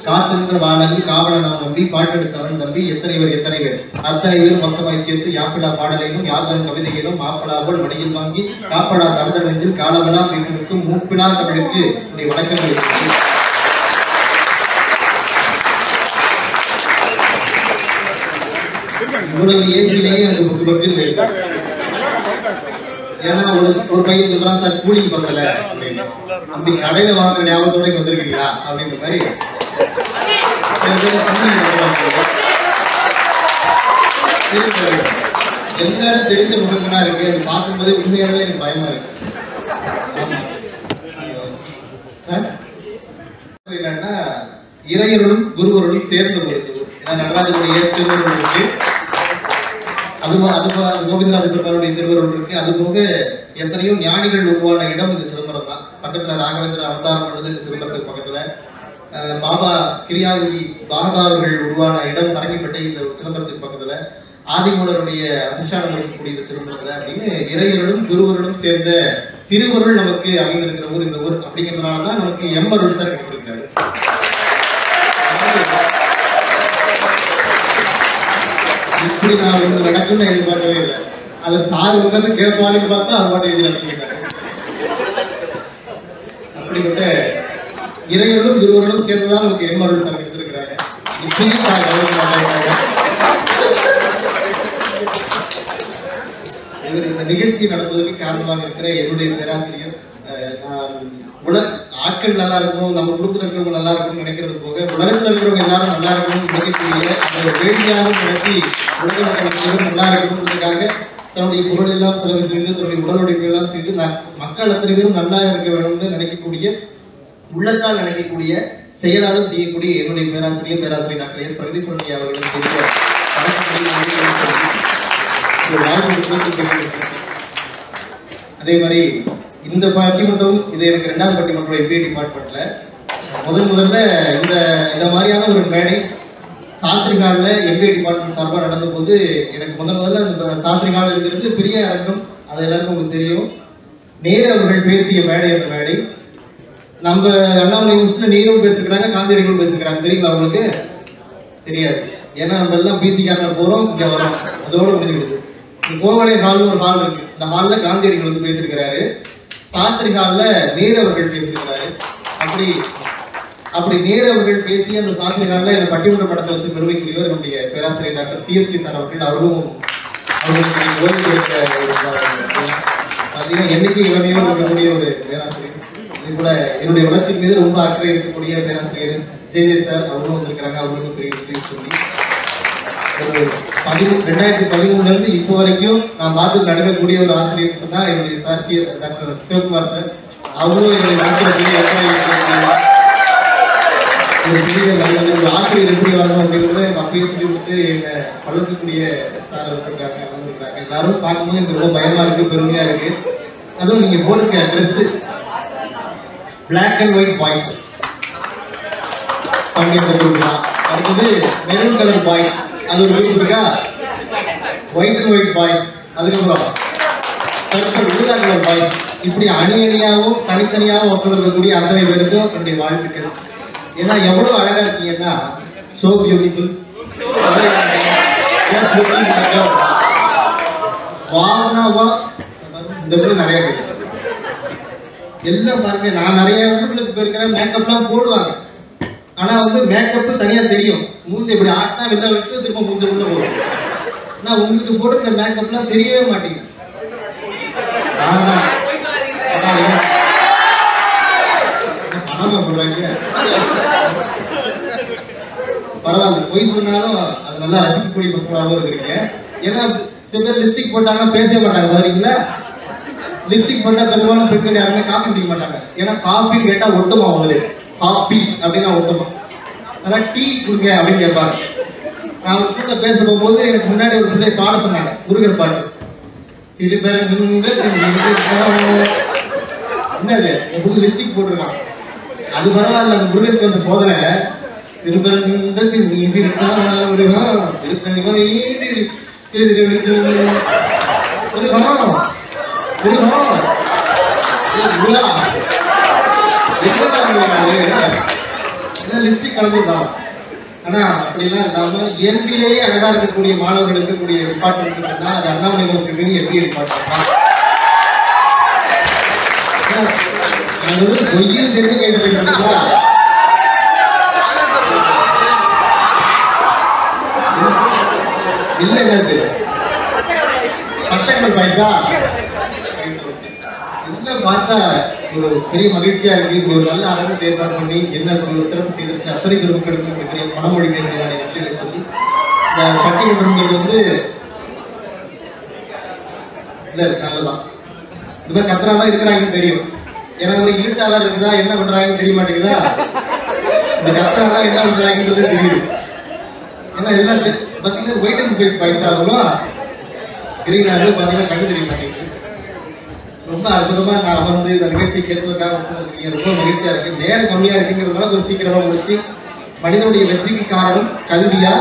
காத்திருந்த வாழகு காவலன் நம்பி பாட்டெடுத்தவன் தம்பி எத்தனை பேர் அத்தனை பேர் மொத்தமாய் சேர்த்து யாப்பிடா பாடலையும் யாதன் கவிதையிலும் மாப்படாவோல் வழியில் வாங்கி காப்படா தமிழர் நெஞ்சில் காலவலா வீட்டிற்கும் மூப்பிடா தமிழுக்கு உடைய வணக்கங்கள். இவ்வளவு ஏஜிலேயே எனக்கு புக்கு பக்குன்னு பேச. ஏன்னா ஒரு பையன் சொல்றான் சார் கூலிங் பத்தல அப்படின்னு. அப்படி கடையில வாங்குற ஞாபகத்தோட வந்திருக்கீங்களா அப்படின்ற மாதிரி எல்லாரும் தெரிஞ்ச முகங்களா இருக்கு. அது பார்க்கும்போது உண்மையாவே எனக்கு பயமா இருக்கு. என்னன்னா இறையருடன் குருவருடன் சேர்ந்து வருது. நடராஜனுடைய திருவருள் இருக்கு, அது கோவிந்தராஜ பெருமானுடைய திருவருள் இருக்கு. அது போக எத்தனையோ ஞானிகள் உருவான இடம் இந்த சிதம்பரம் தான். பக்கத்துல ராகவேந்திர அவதாரம் பண்ணது இந்த சிதம்பரத்துக்கு பக்கத்துல. பாபா கிரியாவதி பாபா அவர்கள் உருவான இடம் பரங்கிப்பட்டை இந்த சிதம்பரத்துக்கு பக்கத்துல. ஆதிமூலருடைய அதிஷ்டானம் இருக்கக்கூடிய இந்த சிதம்பரத்துல அப்படின்னு இறையருடன் குருவருடன் சேர்ந்த திருவருள் நமக்கு அமைந்திருக்கிற ஊர் இந்த ஊர். அப்படிங்கிறதுனாலதான் நமக்கு எம்மருள் சார் கிடைத்திருக்கிறாரு. இப்படி நான் ஒன்று நடக்கும்னு எதிர்பார்க்கவே இல்லை. அதை சார் உட்காந்து கேட்பாருன்னு பார்த்தா அது பாட்டு எதிர் நடத்திக்கிட்டாங்க. அப்படிப்பட்ட இறையர்களும் குருவர்களும் சேர்ந்துதான் நமக்கு எம்மருள் சார் எடுத்திருக்கிறாங்க. இப்பயும் நான் கவனிக்க மாட்டாங்க. இந்த நிகழ்ச்சி நடத்துவதற்கு காரணமாக இருக்கிற என்னுடைய பேராசிரியர், ஆட்கள் நல்லா இருக்கணும், நம்ம குடும்பத்தில் இருக்கிறவங்க நல்லா இருக்கணும்னு நினைக்கிறது போக உலகத்தில் இருக்கிறவங்க எல்லாரும் நல்லா இருக்கணும்னு நினைக்கக்கூடிய அந்த வேடிக்கையாக நடத்தி உலக மக்களுக்கு நல்லா இருக்கணுன்றதுக்காக தன்னுடைய பொருள் எல்லாம் செலவு செய்து தன்னுடைய உடல் உழைப்பு எல்லாம் செய்து மக்கள் அத்தனை பேரும் நல்லா இருக்க வேணும்னு நினைக்கக்கூடிய உள்ளத்தால் நினைக்கக்கூடிய செயலாலும் செய்யக்கூடிய என்னுடைய பேராசிரியர் டாக்டர் எஸ் பிரகதீஸ்வரன் அவர்களுக்கு அதே மாதிரி இந்த பட்டிமன்றம் இது எனக்கு 2வது பட்டிமன்றம் எம்பிஏ டிபார்ட்மெண்ட்ல முதல்ல இந்த மாதிரியான ஒரு மேடை சாஸ்திரிகாலில் எம்பிஏ டிபார்ட்மெண்ட் சார்பாக நடந்த போது எனக்கு முதல்ல அந்த சாஸ்திரிகால் இருக்கிறது பெரிய அரங்கம், அது எல்லாருக்கும் உங்களுக்கு தெரியும். நேரு அவர்கள் பேசிய மேடை அந்த மேடை. நம்ம அண்ணாமலை யூனிவர்சிட்டியில் நேரும் பேசிருக்கிறாங்க, காந்தியடிகளும் பேசிருக்கிறாங்க. தெரியுங்களா அவங்களுக்கு? தெரியாது. ஏன்னா நம்ம எல்லாம் பிசிக்காக போகிறோம், இங்கே வரோம், அதோடு முடிஞ்சுக்கிடுது. கோவடை ஹால்னு ஒரு ஹால் இருக்கு. இந்த ஹாலில் காந்தியடிகள் வந்து பேசியிருக்கிறாரு, சாஸ்திரி ஹாலில் நேரு அவர்கள் பேசியிருக்கிறாரு. அப்படி நேரு அவர்கள் பேசி அந்த சாஸ்திரி ஹாலில் இந்த பட்டிமன்ற படத்தை வச்சு பெருமைக்குரியவர் நம்முடைய பேராசிரியர் டாக்டர் சிஎஸ்கே சார் அவர்கள். அவர்களும் ஓய்வு எடுத்த பார்த்தீங்கன்னா என்னைக்கு இளமையோடு இருக்கக்கூடிய ஒரு பேராசிரியர். இது கூட என்னுடைய வளர்ச்சி மீது ரொம்ப அக்கறை இருக்கக்கூடிய பேராசிரியர் ஜே சார் அவர்களும் வந்திருக்கிறாங்க. அவர்களுக்கும் பெரிய சொல்லி 2013 இப்போ வரைக்கும் நான் பார்த்து நடக்கக்கூடிய ஒரு ஆசிரியர் சொன்னா என்னுடைய சார் டாக்டர் சிவகுமார் சார். அவரும் என்னுடைய நாட்டில் ஒரு ஆசிரியர் எப்படி வரணும் அப்படிங்கிறத எனக்கு அப்பயே சொல்லி கொடுத்து என்னை வளர்க்கக்கூடிய சார் வந்திருக்காங்க. எல்லாரும் பார்க்கும்போது எனக்கு ரொம்ப பயமா இருக்கு, பெருமையா இருக்கு. அதுவும் நீங்க போட்டிருக்க dress black and white boys பங்கேற்கலாம். அடுத்தது மெரூன் கலர் பாய்ஸ், அது ஒரு வீடு இருக்கா, ஒயிட் அண்ட் ஒயிட் பாய்ஸ். அதுக்கப்புறம் ஊதா கலர் பாய்ஸ். இப்படி அணியாகவும் தனித்தனியாகவும் ஒருத்தர் இருக்கக்கூடிய அத்தனை பேருக்கும் என்னுடைய வாழ்த்துக்கள். ஏன்னா எவ்வளவு அழகா இருக்கீங்கன்னா சோ பியூட்டிஃபுல். இந்த மாதிரி நிறைய பேர் எல்லாம் பாருங்க. நான் நிறைய ஊர்களுக்கு போயிருக்கிறேன், மேக்கப்லாம் போடுவாங்க. ஆனா வந்து மேக்கப் தனியா தெரியும். மூஞ்சி இப்படி ஆட்டா வெளில விட்டு திரும்ப மூஞ்சி உள்ள போடும். ஆனா உங்களுக்கு போட்டுருக்க மேக்கப்லாம் தெரியவே மாட்டேங்குது. பணமா போடுறாங்க. பரவாயில்ல, பொய் சொன்னாலும் அது நல்லா ரசிக்கக்கூடிய பசங்களாகவும் இருக்கிறீங்க. ஏன்னா சில பேர் லிப்ஸ்டிக் போட்டாங்க பேசவே மாட்டாங்க. பாத்தீங்களா, லிப்ஸ்டிக் போட்டா பெரும்பாலும் பெண்கள் யாருமே காப்பி குடிக்க மாட்டாங்க. ஏன்னா காப்பின்னு கேட்டா ஒட்டுமா, அவங்களே காப்பி அப்படின்னா ஒட்டுமா. அதெல்லாம் டீ கொடுங்க அப்படின்னு கேட்பாங்க. நான் ஒரு கூட பேச போகும்போது எனக்கு முன்னாடி ஒரு பிள்ளை பாட சொன்னாங்க, முருகர் பாட்டு. என்னது புது லிப்ஸ்டிக் போட்டிருக்கான். அது பரவாயில்ல, அந்த முருகருக்கு வந்த சோதனை. திருப்பரங்குன்றத்தில் லிப்ஸ்டிக் கலந்துருந்தாங்க. ஆனா அப்படிலாம் இல்லாம இயற்கையிலேயே அழகா இருக்கக்கூடிய மாணவர்கள் இருக்கக்கூடிய டிபார்ட்மெண்ட் சொன்னா அது அண்ணாமலை யூனிவர்சிட்டி எப்படி டிபார்ட்மெண்ட். அது வந்து பொய்யும் தெரிஞ்சு கேட்கறீங்களா? இல்ல என்னது பச்சை பைசா என்ன பார்த்தா ஒரு பெரிய மகிழ்ச்சியா இருக்கு. ஒரு நல்ல அரங்கத்தை ஏற்பாடு பண்ணி என்ன ஒரு சிறப்பு செய்திருக்கு அத்தனை குழுக்களுக்கு பெரிய பணமொழி வேண்டியதான வெற்றிகளை சொல்லி இந்த பட்டிமன்றம்ங்கிறது வந்து இல்ல நல்லதான். இந்த மாதிரி கத்துறாதான் இருக்கிறாங்கன்னு தெரியும். ஏன்னா ஒரு இருட்டாதான் இருக்குதா என்ன பண்றாங்கன்னு தெரிய மாட்டேங்குதா? இந்த கத்துறாதான் என்ன பண்றாங்கன்றது தெரியுது. ஏன்னா எல்லாம் பாத்தீங்கன்னா ஒயிட் அண்ட் ஒயிட் பைசா ஆகும் கிரீனாக பாத்தீங்கன்னா கண்டு தெரிய மாட்டேங்குது. ரொம்ப அற்புதமா நான் அமர்ந்து இந்த நிகழ்ச்சியை கேட்பதற்காக ரொம்ப மகிழ்ச்சியா இருக்கு. நேரம் கம்மியா இருக்குங்கிறதுனால கொஞ்சம் சீக்கிரமா முடிச்சு மனிதனுடைய வெற்றிக்கு காரணம் கல்வியா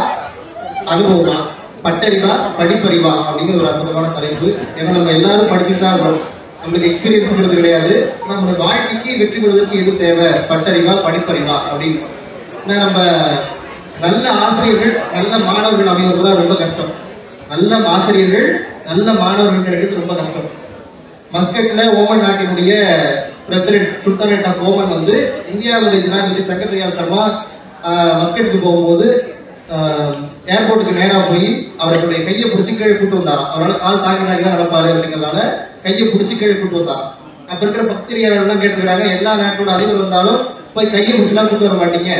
அனுபவமா பட்டறிவா படிப்பறிவா அப்படிங்கிற ஒரு அற்புதமான தலைப்பு. ஏன்னா நம்ம எல்லாரும் படிச்சுட்டு தான் இருக்கோம். நம்மளுக்கு எக்ஸ்பீரியன்ஸ்ங்கிறது கிடையாது. நம்ம வாழ்க்கைக்கு வெற்றி பெறுவதற்கு எது தேவை பட்டறிவா படிப்பறிவா அப்படின்னு. ஏன்னா நம்ம நல்ல ஆசிரியர்கள் நல்ல மாணவர்கள் அமைவதுதான் ரொம்ப கஷ்டம். நல்ல ஆசிரியர்கள் நல்ல மாணவர்கள் கிடைக்கிறது ரொம்ப கஷ்டம். மஸ்கட்ல ஓமன் நாட்டினுடைய பிரசிடென்ட் சுல்தானேட் ஆஃப் ஓமன் வந்து இந்தியாவுடைய ஜனாதிபதி சங்கர் தயாள் சர்மா மஸ்கட்டுக்கு போகும்போது ஏர்போர்ட்டுக்கு நேராக போய் அவருடைய கையை பிடிச்சி கீழே கூட்டு வந்தாராம். அவரால் கால் தாங்கி தான் நடப்பாரு அப்படிங்கிறதால கையை பிடிச்சி கீழே கூட்டு வந்தாராம். அப்ப இருக்கிற பத்திரிகையாளர்லாம் கேட்டுக்கிறாங்க, எல்லா நாட்டோட அதிபர் வந்தாலும் போய் கையை பிடிச்சலாம் கூட்டு வர மாட்டீங்க,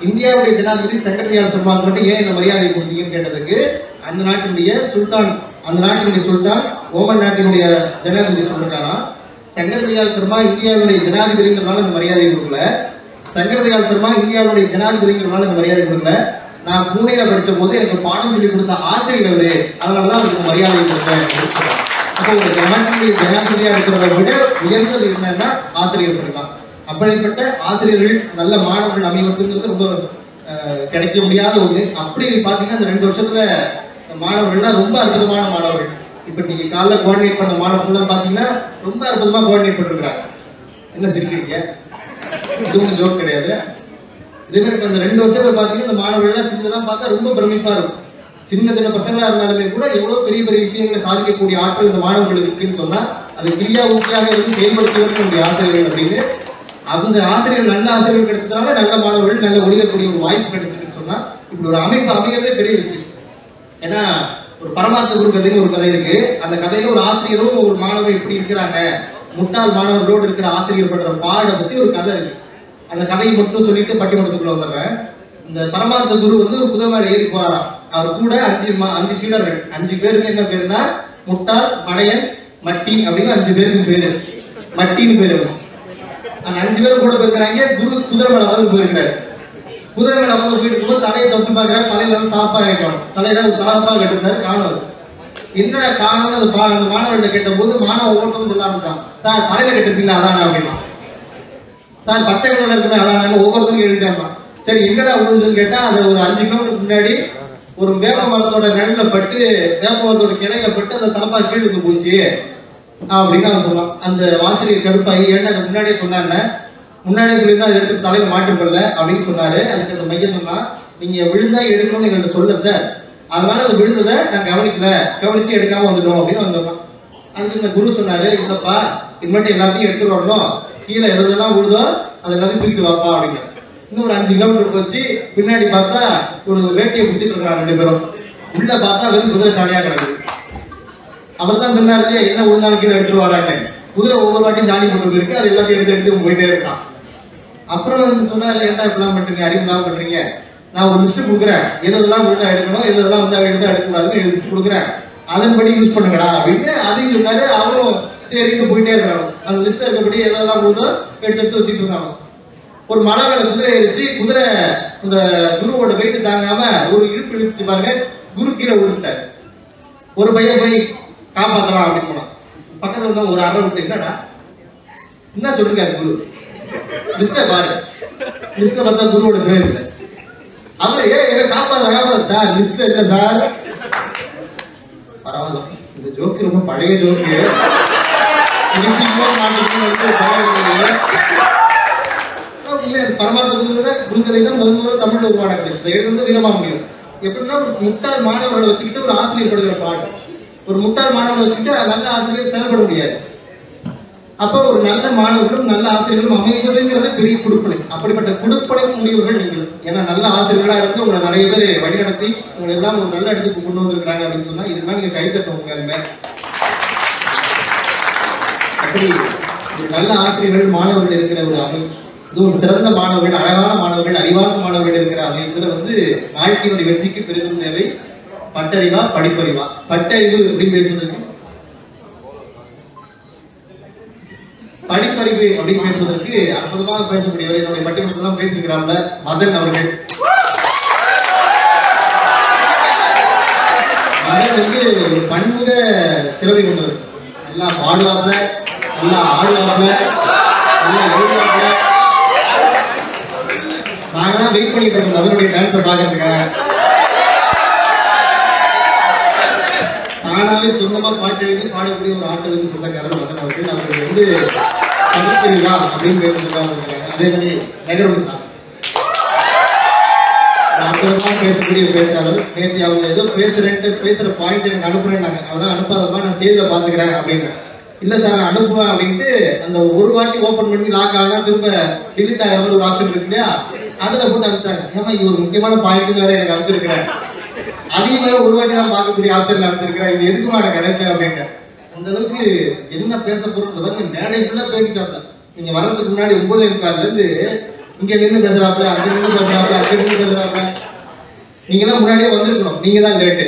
இந்தியாவுடைய ஜனாதிபதி சங்கர் தயாள் சர்மாவுக்கு மட்டும் ஏன் இந்த மரியாதை கொடுத்தீங்கன்னு கேட்டதுக்கு அந்த நாட்டினுடைய சுல்தான் ஓமன் நாட்டினுடைய ஜனாதிபதி சொல்லிருக்காங்க, சங்கர் தயாள் சர்மா இந்தியாவுடைய ஜனாதிபதிங்கிறதுனால இந்த மரியாதை கொடுக்கல, சங்கர் தயாள் சர்மா இந்தியாவுடைய ஜனாதிபதிங்கிறதுனால இந்த மரியாதை கொடுக்கல, நான் பூனேல படிச்ச போது எனக்கு பாடம் சொல்லி கொடுத்த ஆசிரியர் அவரு, அதனாலதான் அவருக்கு மரியாதை கொடுத்தேன். அப்போ ஒரு நாட்டினுடைய ஜனாதிபதியா இருக்கிறத விட உயர்ந்தது என்னன்னா ஆசிரியர் தான். அப்படிப்பட்ட ஆசிரியர்கள் நல்ல மாணவர்கள் அமைவதுங்கிறது ரொம்ப கிடைக்க முடியாத ஒண்ணு. அப்படி பாத்தீங்கன்னா இந்த 2 வருஷத்துல மாணவர்கள்லாம் ரொம்ப அற்புதமான மாணவர்கள். இப்ப நீங்க காலைல கோஆர்டினேட் பண்ண மாணவர்கள் பாத்தீங்கன்னா ரொம்ப அற்புதமா கோஆர்டினேட் பண்ணிருக்காங்க. என்ன சிரிக்கிறீங்க? இது ஒன்றும் ஜோக் கிடையாது. இதே மாதிரி இந்த 2 வருஷத்துல பாத்தீங்கன்னா இந்த மாணவர்கள்லாம் செஞ்சதெல்லாம் பார்த்தா ரொம்ப பிரமிப்பா இருக்கும். சின்ன சின்ன பசங்களா இருந்தாலுமே கூட எவ்வளவு பெரிய பெரிய விஷயங்களை சாதிக்கக்கூடிய ஆற்றல் இந்த மாணவர்களுக்கு இருக்குன்னு சொன்னா அது கிரியா ஊக்கியாக இருந்து செயல்படுத்துவதற்கு நம்முடைய ஆசிரியர்கள் அப்படின்னு அந்த ஆசிரியர்கள் நல்ல ஆசிரியர்கள் கிடைச்சதுனால நல்ல மாணவர்கள் நல்ல ஒளிரக்கூடிய ஒரு வாய்ப்பு கிடைச்சிருக்குன்னு சொன்னா இப்படி ஒரு அமைப்பு அமைகிறதே பெரிய விஷயம். ஏன்னா ஒரு பரமார்த்த குரு கதைன்னு ஒரு கதை இருக்கு. அந்த கதையில ஒரு ஆசிரியரும் ஒரு மாணவர் எப்படி இருக்கிறாங்க, முட்டாள் மாணவர்களோடு இருக்கிற ஆசிரியர் பண்ற பாட பத்தி ஒரு கதை இருக்கு. அந்த கதையை மட்டும் சொல்லிட்டு பட்டிமன்றத்துக்குள்ள வந்துடுறேன். இந்த பரமார்த்த குரு வந்து ஒரு குதிரை மேல ஏறி போறாராம். அவர் கூட 5 சீடர்கள். 5 பேருக்கு என்ன பேருன்னா முட்டாள், மடையன், மட்டி அப்படின்னு 5 பேருக்கு பேரு. மட்டின்னு பேரு. அந்த 5 பேரும் கூட போயிருக்கிறாங்க. குரு குதிரை மேல வந்து போயிருக்கிறாரு. குதிரை மேல வந்து போயிட்டு இருக்கும்போது தலையை தொட்டு பார்க்கிறாரு. தலையில வந்து தாப்பா கேட்கணும். தலையில ஒரு தாப்பா கட்டிருந்தாரு. காணும். என்னடா காணும்? அந்த மாணவர்கிட்ட கேட்ட போது மாணவன் ஒவ்வொருத்தரும் சொல்ல ஆரம்பிச்சான், சார் தலையில கட்டிருப்பீங்களா அதானே அப்படின்னா, சார் பச்சை கலர்ல இருக்குமே அதானு ஒவ்வொருத்தரும் கேட்டுட்டாங்க. சரி எங்கடா விழுந்துன்னு கேட்டா அது ஒரு 5 கிலோமீட்டருக்கு முன்னாடி ஒரு வேப்ப மரத்தோட நிழல பட்டு வேப்ப மரத்தோட கிளையில பட்டு அந்த தலப்பா கீழே போச்சு அப்படின்னு அவன் சொன்னான். அந்த ஆசிரியர் கடுப்பாகி ஏன்னா அது முன்னாடியே சொன்னாங்க, முன்னாடியே சொல்லியிருந்தா அதை எடுத்து தலையில மாட்டுக்கொள்ள அப்படின்னு சொன்னாரு. அதுக்கு அந்த மையம் சொன்னா, நீங்க விழுந்தா எடுக்கணும்னு எங்கள்கிட்ட சொல்ல சார், அதனால அது விழுந்ததை நான் கவனிச்சு எடுக்காம வந்துட்டோம் அப்படின்னு வந்தோம். அதுக்கு இந்த குரு சொன்னாரு, இல்லப்பா இனிமேட்டு எல்லாத்தையும் எடுத்துட்டு வரணும், கீழே எதெல்லாம் விழுதோ அது எல்லாத்தையும் தூக்கிட்டு வாப்பா அப்படின்னு. இன்னும் ஒரு 5 கிலோமீட்டர் போச்சு. பின்னாடி பார்த்தா ஒரு வேட்டியை பிடிச்சிட்டு இருக்கிறாங்க 2 பேரும். உள்ள பார்த்தா வெறும் குதிரை சாணியா கிடக்குது. அவர் தான் சொன்னார் இல்லையா, என்ன விழுந்தாலும் கீழே எடுத்துட்டு வாடான்னு. குதிரை ஒவ்வொரு வாட்டியும் தாண்டி கொண்டு போயிருக்கு, அது எல்லாத்தையும் எடுத்து போயிட்டே இருக்கான். அப்புறம் சொன்னாரு, ஏன்டா இப்படிலாம் பண்றீங்க, அறிவுலாம் பண்றீங்க, நான் ஒரு லிஸ்ட் கொடுக்குறேன், எதெல்லாம் விழுந்தா எடுக்கணும், எதெல்லாம் வந்து எடுத்தா எடுக்கக்கூடாதுன்னு லிஸ்ட் கொடுக்குறேன், அதன்படி யூஸ் பண்ணுங்கடா அப்படின்னு அதையும் சொன்னாரு. அவரும் சரின்னு போயிட்டே இருக்கிறாங்க. அந்த லிஸ்ட் இருக்கப்படி எதெல்லாம் விழுதோ எடுத்து வச்சுட்டு இருந்தாங்க. ஒரு மலை மேல குதிரை ஏறிச்சு. குதிரை இந்த குருவோட வெயிட்டு தாங்காம ஒரு இழுப்பு இழுத்து பாருங்க, குரு கீழே விழுந்துட்டாரு. ஒரு பையன் போய் காப்பாத்தலாம் அப்படின்னு போனான். பக்கத்துல வந்து ஒரு அரை விட்டு, என்னடா என்ன சொல்லிருக்காரு குரு, லிஸ்ட பாரு. லிஸ்ட பார்த்தா குருவோட பேர் இல்லை. அவரு என்ன காப்பாத்த சார், லிஸ்ட்ல இல்ல சார். பரவாயில்ல, இந்த ஜோக்கு ரொம்ப பழைய ஜோக்கு. பரமார்த்த குரு புதுக்கதை தான் முதல்ல தமிழ்ல உருவான கதை. இதை எழுதுறது வீரமாமுனிவர். எப்படின்னா ஒரு முட்டாள் மாணவர்களை வச்சுக்கிட்டு ஒரு ஆசிரியர் படுகிற பாடம். ஒரு முட்டாள் மாணவர்களை வச்சுக்கிட்டு நல்ல ஆசிரியர் செயல்பட முடியாது. அப்போ ஒரு நல்ல மாணவர்களும் நல்ல ஆசிரியர்களும் அமைவதுங்கிறது பெரிய குடுப்பனை. அப்படிப்பட்ட குடுப்பனை கூடியவர்கள் நீங்கள். ஏன்னா நல்ல ஆசிரியர்களாக இருந்து உங்களை நிறைய பேர் வழிநடத்தி உங்களை எல்லாம் ஒரு நல்ல இடத்துக்கு கொண்டு வந்திருக்கிறாங்க அப்படின்னு சொன்னா இதுதான் நீங்க கைத்தட்டுவாங்க. அப்படி ஒரு நல்ல ஆசிரியர்கள் மாணவர்கள் இருக்கிற ஒரு அமை, இது ஒரு சிறந்த மாணவர்கள், அழகான மாணவர்கள், அறிவார்ந்த மாணவர்கள் இருக்கிற அமை. இதுல வாழ்க்கையுடைய வெற்றிக்கு பெரிதும் தேவை பட்டறிவா படிப்பறிவா. பட்டறிவு அப்படின்னு பேசுவதற்கு, படிப்பறிவு அப்படின்னு பேசுவதற்கு அற்புதமாக பேசக்கூடியவர் என்னுடைய பட்டிமன்றத்தெல்லாம் பேசியிருக்கிறாங்க மதன் அவர்கள். மதன் பன்முக திறமை கொண்டவர். நல்லா பாடுவாப்ல, நல்லா ஆடுவாப்ல, நல்லா எழுதுவாப்ல. நாங்கெல்லாம் வெயிட் பண்ணிட்டு இருக்கோம் மதனுடைய டான்ஸை பார்க்கறதுக்காக. தானாவே சொந்தமா பாட்டு எழுதி பாடக்கூடிய ஒரு ஆட்டலுக்கு சொந்தக்காரர் மதன் அவர்கள். அவர்கள் படிப்பறிவா அப்படின்னு பேசுறதுக்காக. அதே மாதிரி நெகரோடு சார் அற்புதமா பேசக்கூடிய பேச்சாளர். நேற்று அவங்க ஏதோ பேசுற பாயிண்ட் எனக்கு அனுப்புறேன்னாங்க. அதான் அனுப்பாதமா நான் ஸ்டேஜ்ல பாத்துக்கிறேன் அப்படின்னு. இல்ல சார் அனுப்புவேன் அப்படின்ட்டு அந்த ஒரு வாட்டி ஓபன் பண்ணி லாக் ஆனா திரும்ப டிலீட் ஆகிற ஒரு ஆப்ஷன் இருக்கு இல்லையா, அதுல போட்டு அனுப்பிச்சாங்க. ஏமா இது ஒரு முக்கியமான பாயிண்ட் வேற எனக்கு அனுப்பிச்சிருக்கிறேன், அதையும் வேற ஒரு வாட்டி தான் பார்க்கக்கூடிய ஆப்ஷன் அனுப்பிச்சிருக்கிறேன், இது எதுக்குமா எனக்கு கிடைச்சேன் அப்படின்னு. அந்த அளவுக்கு என்ன பேச போறது மேடைக்குள்ள பேசிட்டாப்ல. நீங்க வர்றதுக்கு முன்னாடி 9:15 இருந்து இங்க நின்று பேசுறாப்ல, அங்க நின்று பேசுறாப்ல, அங்க நின்று பேசுறாப்ல. நீங்க எல்லாம் முன்னாடியே வந்திருக்கணும், நீங்க தான் லேட்டு.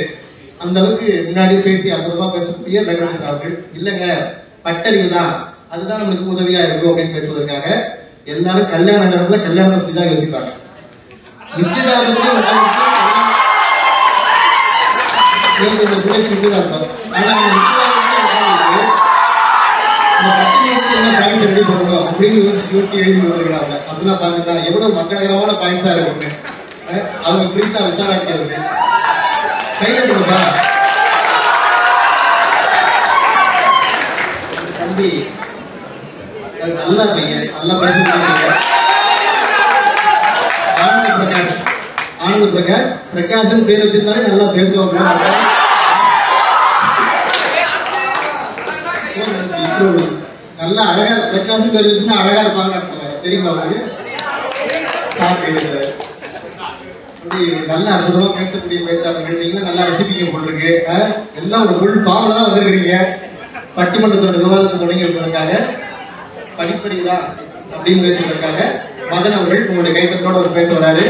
அந்த அளவுக்கு முன்னாடியே பேசி அற்புதமா பேசக்கூடிய நெகரோடு அவர்கள். இல்லைங்க பட்டறிவு தான், அதுதான் நம்மளுக்கு உதவியா இருக்கும் அப்படின்னு பேசுவதற்காக எல்லாரும் கல்யாண நேரத்துல கல்யாணத்தை பத்தி தான் யோசிப்பாங்க. நிச்சயதார்த்தத்திலே நிச்சயதார்த்தம். ஆனா பாயிண்ட் ரெடி பண்ணணும் அப்படின்னு யோசிச்சு எழுதி வந்துருக்கிறாங்க. அப்படின்னா பாத்தீங்கன்னா எவ்வளவு மக்களகரமான பாயிண்ட்ஸா இருக்கு. அவங்க குறித்தா விசாரிக்கிறது கையில கொடுப்பா தம்பி நல்ல பையன், நல்லா பேசுறீங்க. ஆனந்த பிரகாஷ் பிரகாஷன் பேர் வச்சிருந்தாலே நல்லா பேசுவாங்க. நல்லா அழகா பிரகாஷன் பேர் வச்சுன்னா அழகா இருப்பாங்க தெரியுமா உங்களுக்கு? நல்ல அற்புதமா பேசக்கூடிய பேச்சாளர்கள். நீங்களும் நல்லா ரசிப்பீங்க போட்டிருக்கு. எல்லாம் ஒரு ஃபுல் ஃபார்ம்ல தான் வந்திருக்கிறீங்க. பட்டிமன்றத்தோட விவாதத்தை தொடங்கி வைப்பதற்காக படிப்பறிவு தான் அப்படின்னு பேசுவதற்காக மதன் அவர்கள் உங்களுடைய கைத்தட்டோட ஒரு பேச வராரு.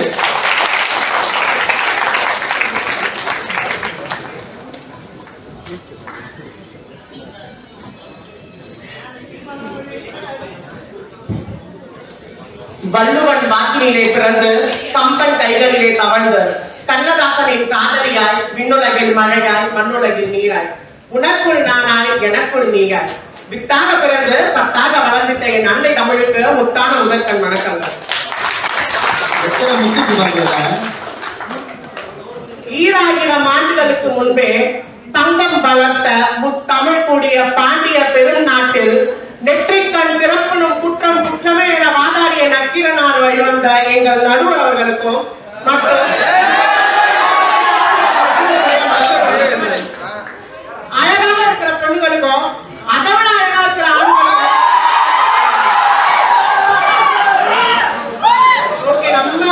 வள்ளுவன் வாக்கினிலே பிறந்து கம்பன் கைகளிலே தவழ்ந்து கண்ணதாசனின் காதலியாய் விண்ணுலகில் மழையாய் மண்ணுலகில் நீராய் உனக்குள் நானாய் எனக்குள் நீயாய் வித்தாக பிறந்து சத்தாக வளர்ந்துட்ட என் அன்னை தமிழுக்கு முத்தான முதற்கண் வணக்கங்கள். 2000 ஆண்டுகளுக்கு முன்பே சங்கம் வளர்த்த முத்தமிழ் கூடிய பாண்டிய பெருநாட்டில் நெற்றிக்கண் திறப்பனும் குற்றம் குற்றமே என வாதாடிய நக்கீரனார் வழிவந்த எங்கள் நடுவர் அவர்களுக்கும் மற்றும் அழகாக இருக்கிற பெண்களுக்கும் அதோட அழகா இருக்கிற ஆண்களுக்கும் ஓகே நம்ம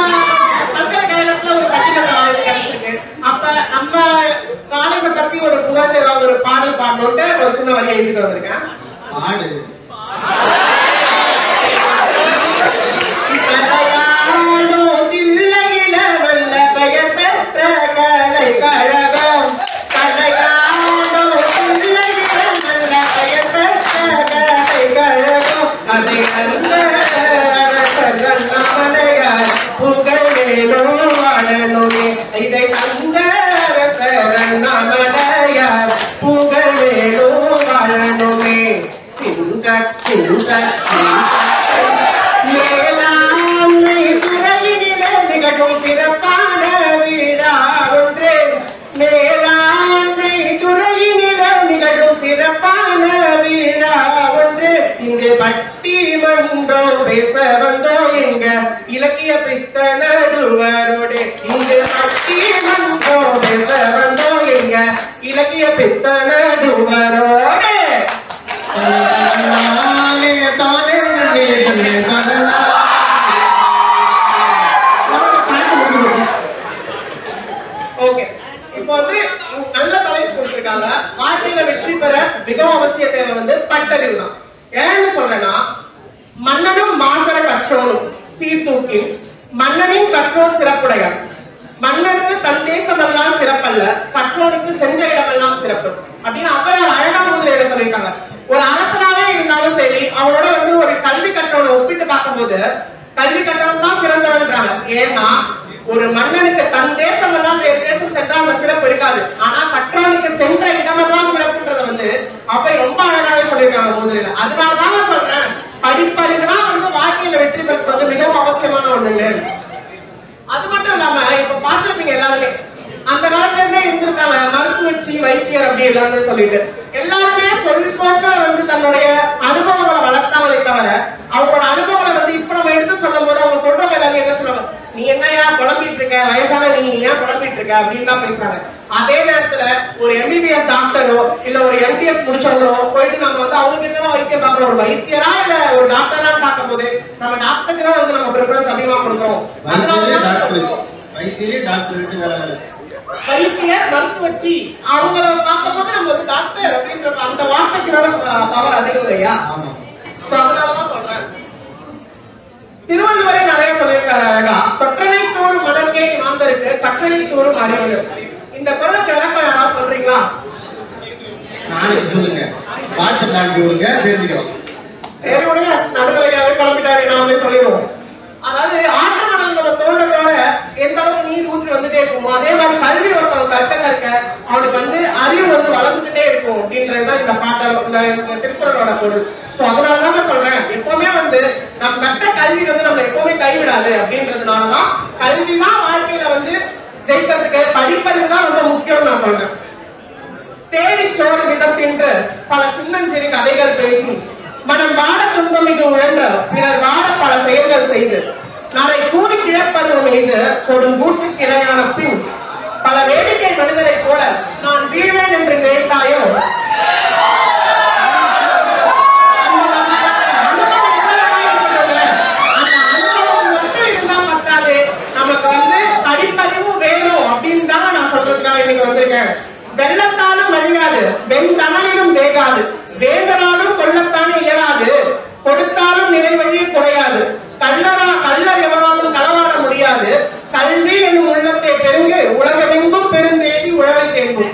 பல்கலைக்கழகத்துல ஒரு பட்டிமன்ற வாய்ப்பு கிடைச்சிருக்கு. அப்ப நம்ம காலேஜை பத்தி ஒரு புகழ் ஏதாவது ஒரு பாடல் பாடணும்ட்டு ஒரு சின்ன வழியை எழுதிட்டு வந்திருக்கேன். இதை அந்த புகழ் வேணும் வாழணுமே மேலாண்மை துறையினிலே நிகழும் பிறப்பான வீடா ஒன்று மேலாண்மை துறையினிலே நிகழும் பிறப்பான வீடா ஒன்று இங்கு பட்டிமன்றம் பேச வந்தோம் எங்க இலக்கிய பித்தன இங்கு எங்க இலக்கிய பித்தனடுவரோடு ஓகே. இப்போ வந்து நல்ல தலைப்பு கொடுத்திருக்காங்க. வாழ்க்கையில வெற்றி பெற மிகவும் அவசிய தேவை வந்து பட்டறிவு தான். ஏன்னு சொல்றேன்னா, மன்னனும் மாசர கற்றோனும் சீர்தூக்கி மன்னனின் கற்றோன் சிறப்புடையார். மன்னனுக்கு தன் தேசமெல்லாம் சிறப்பல்ல, கற்றோனுக்கு சென்ற இடமெல்லாம் சிறப்பு அப்படின்னு அப்ப அழகா முதலிட சொல்லியிருக்காங்க. ஒரு அரசனாவே இருந்தாலும் சரி, அவனோட வந்து ஒரு கல்வி கற்றவனை ஒப்பிட்டு பார்க்கும்போது கல்வி கற்றவன் தான் சிறந்தவன்றாங்க. ஏன்னா ஒரு மன்னனுக்கு தன் தேசம் எல்லாம் வேறு தேசம் சென்றால் அந்த சிறப்பு இருக்காது. ஆனா கற்றவனுக்கு சென்ற இடமெல்லாம் சிறப்புன்றத வந்து அப்ப ரொம்ப அழகாவே சொல்லியிருக்காங்க முதலில். அதனாலதான் சொல்றேன், படிப்பறிவுதான் வந்து வாழ்க்கையில வெற்றி பெறுவது வந்து மிகவும் அவசியமான ஒண்ணுங்க. அது மட்டும் இல்லாம இப்ப பாத்துருப்பீங்க எல்லாருமே, அந்த காலத்துல இருந்தே இருந்திருக்காங்க மருத்துவச்சி வைத்தியர் அப்படி எல்லாருமே சொல்லிட்டு எல்லாருமே சொல்லிப்போக்க வந்து தன்னுடைய அனுபவங்களை வளர்த்தாங்களே தவிர அவங்களோட அனுபவங்களை வந்து இப்ப நம்ம எடுத்து சொல்லும் போது அவங்க சொல்றவங்க எல்லாமே என்ன சொல்லுவாங்க, நீ என்னையா குழம்பிட்டு இருக்க, வயசான நீ ஏன் குழம்பிட்டு இருக்க அப்படின்னு தான் பேசுறாங்க. அதே நேரத்துல ஒரு MBBS டாக்டரோ இல்ல ஒரு MTS முடிச்சவங்களோ போயிட்டு நம்ம வந்து அவங்க கிட்ட தான் வைத்தியம் பார்க்கிறோம். ஒரு வைத்தியரா இல்ல ஒரு டாக்டரான்னு பார்க்கும் போது நம்ம டாக்டருக்கு தான் வந்து நம்ம ப்ரிஃபரன்ஸ் அதிகமா கொடுக்கிறோம். வைத்தியர் மருத்துவச்சி அவங்கள பார்க்கும்போது நம்ம ஒரு டாக்டர் அப்படின்ற அந்த வார்த்தைக்கு பவர் அதிகம் இல்லையா? அதனாலதான் சொல்றேன். திருவள்ளுவரே நிறைய சொல்லியிருக்காரு அழகா, தொற்றனை தோறும் மணற்கே மாந்தருக்கு கற்றனை தோறும் அறிவு. இந்த குரலுக்கு விளக்கம் யாராவது சொல்றீங்களா? நாளைக்கு சொல்லுங்க, வாட்ஸ்அப் நாளைக்கு விடுங்க, தெரிஞ்சுக்கிறோம். சரி விடுங்க, நடுநிலையாவே கிளம்பிட்டாரு, நான் வந்து சொல்லிடுவோம். அதாவது ஆற்று மணல் நம்ம தோன்றதோட எந்த அளவுக்கு நீர் ஊற்றி வந்துட்டே இருக்குமோ அதே மாதிரி கல்வி ஒருத்தவங்க கற்க அவனுக்கு வந்து அறிவு வந்து வளர்ந்துட்டே இருக்கும் அப்படின்றதுதான் இந்த பாட்டோட இந்த திருக்குறளோட பொருள். சோ அதனாலதான் சொல்றேன், எப்பவுமே வந்து நம்ம கற்ற கல்வி வந்து நம்ம எப்பவுமே கைவிடாது அப்படின்றதுனாலதான் கல்விதான் வாழ்க்கையில வந்து ஜெயிக்கிறதுக்கு படிப்பறிவு தான் ரொம்ப முக்கியம் நான் சொல்றேன். தேடி சோறு விதத்தின்று பல சின்னஞ்சிறு கதைகள் பேசி மனம் வாட துன்பமிகு உழன்ற பிறர் வாட பல செயல்கள் செய்து நாளை கூடி கிழப்பருவம் எய்து கொடும் கூட்டுக்கு இரையான பின் பல வேடிக்கை மனிதரை போல நான் வீழ்வேன் என்று நினைத்தாயோ நமக்கு வந்து படிப்பறிவும் வேணும் அப்படின்னு தான் நான் சொல்றதுக்காக இன்னைக்கு வந்திருக்கேன். வெள்ளத்தாலும் அழியாது, வெண்தமனிலும் வேகாது, வேந்தனாலும் கொல்லத்தானே இயலாது, கொடுத்தாலும் நிறைவழியே குறையாது, கள்ளர் எவராலும் களவாட முடியாது, கல்வி என்னும் உள்ளத்தை பெருங்கு உலகமெங்கும் பெருந்தேடி உழவை தேங்கும்.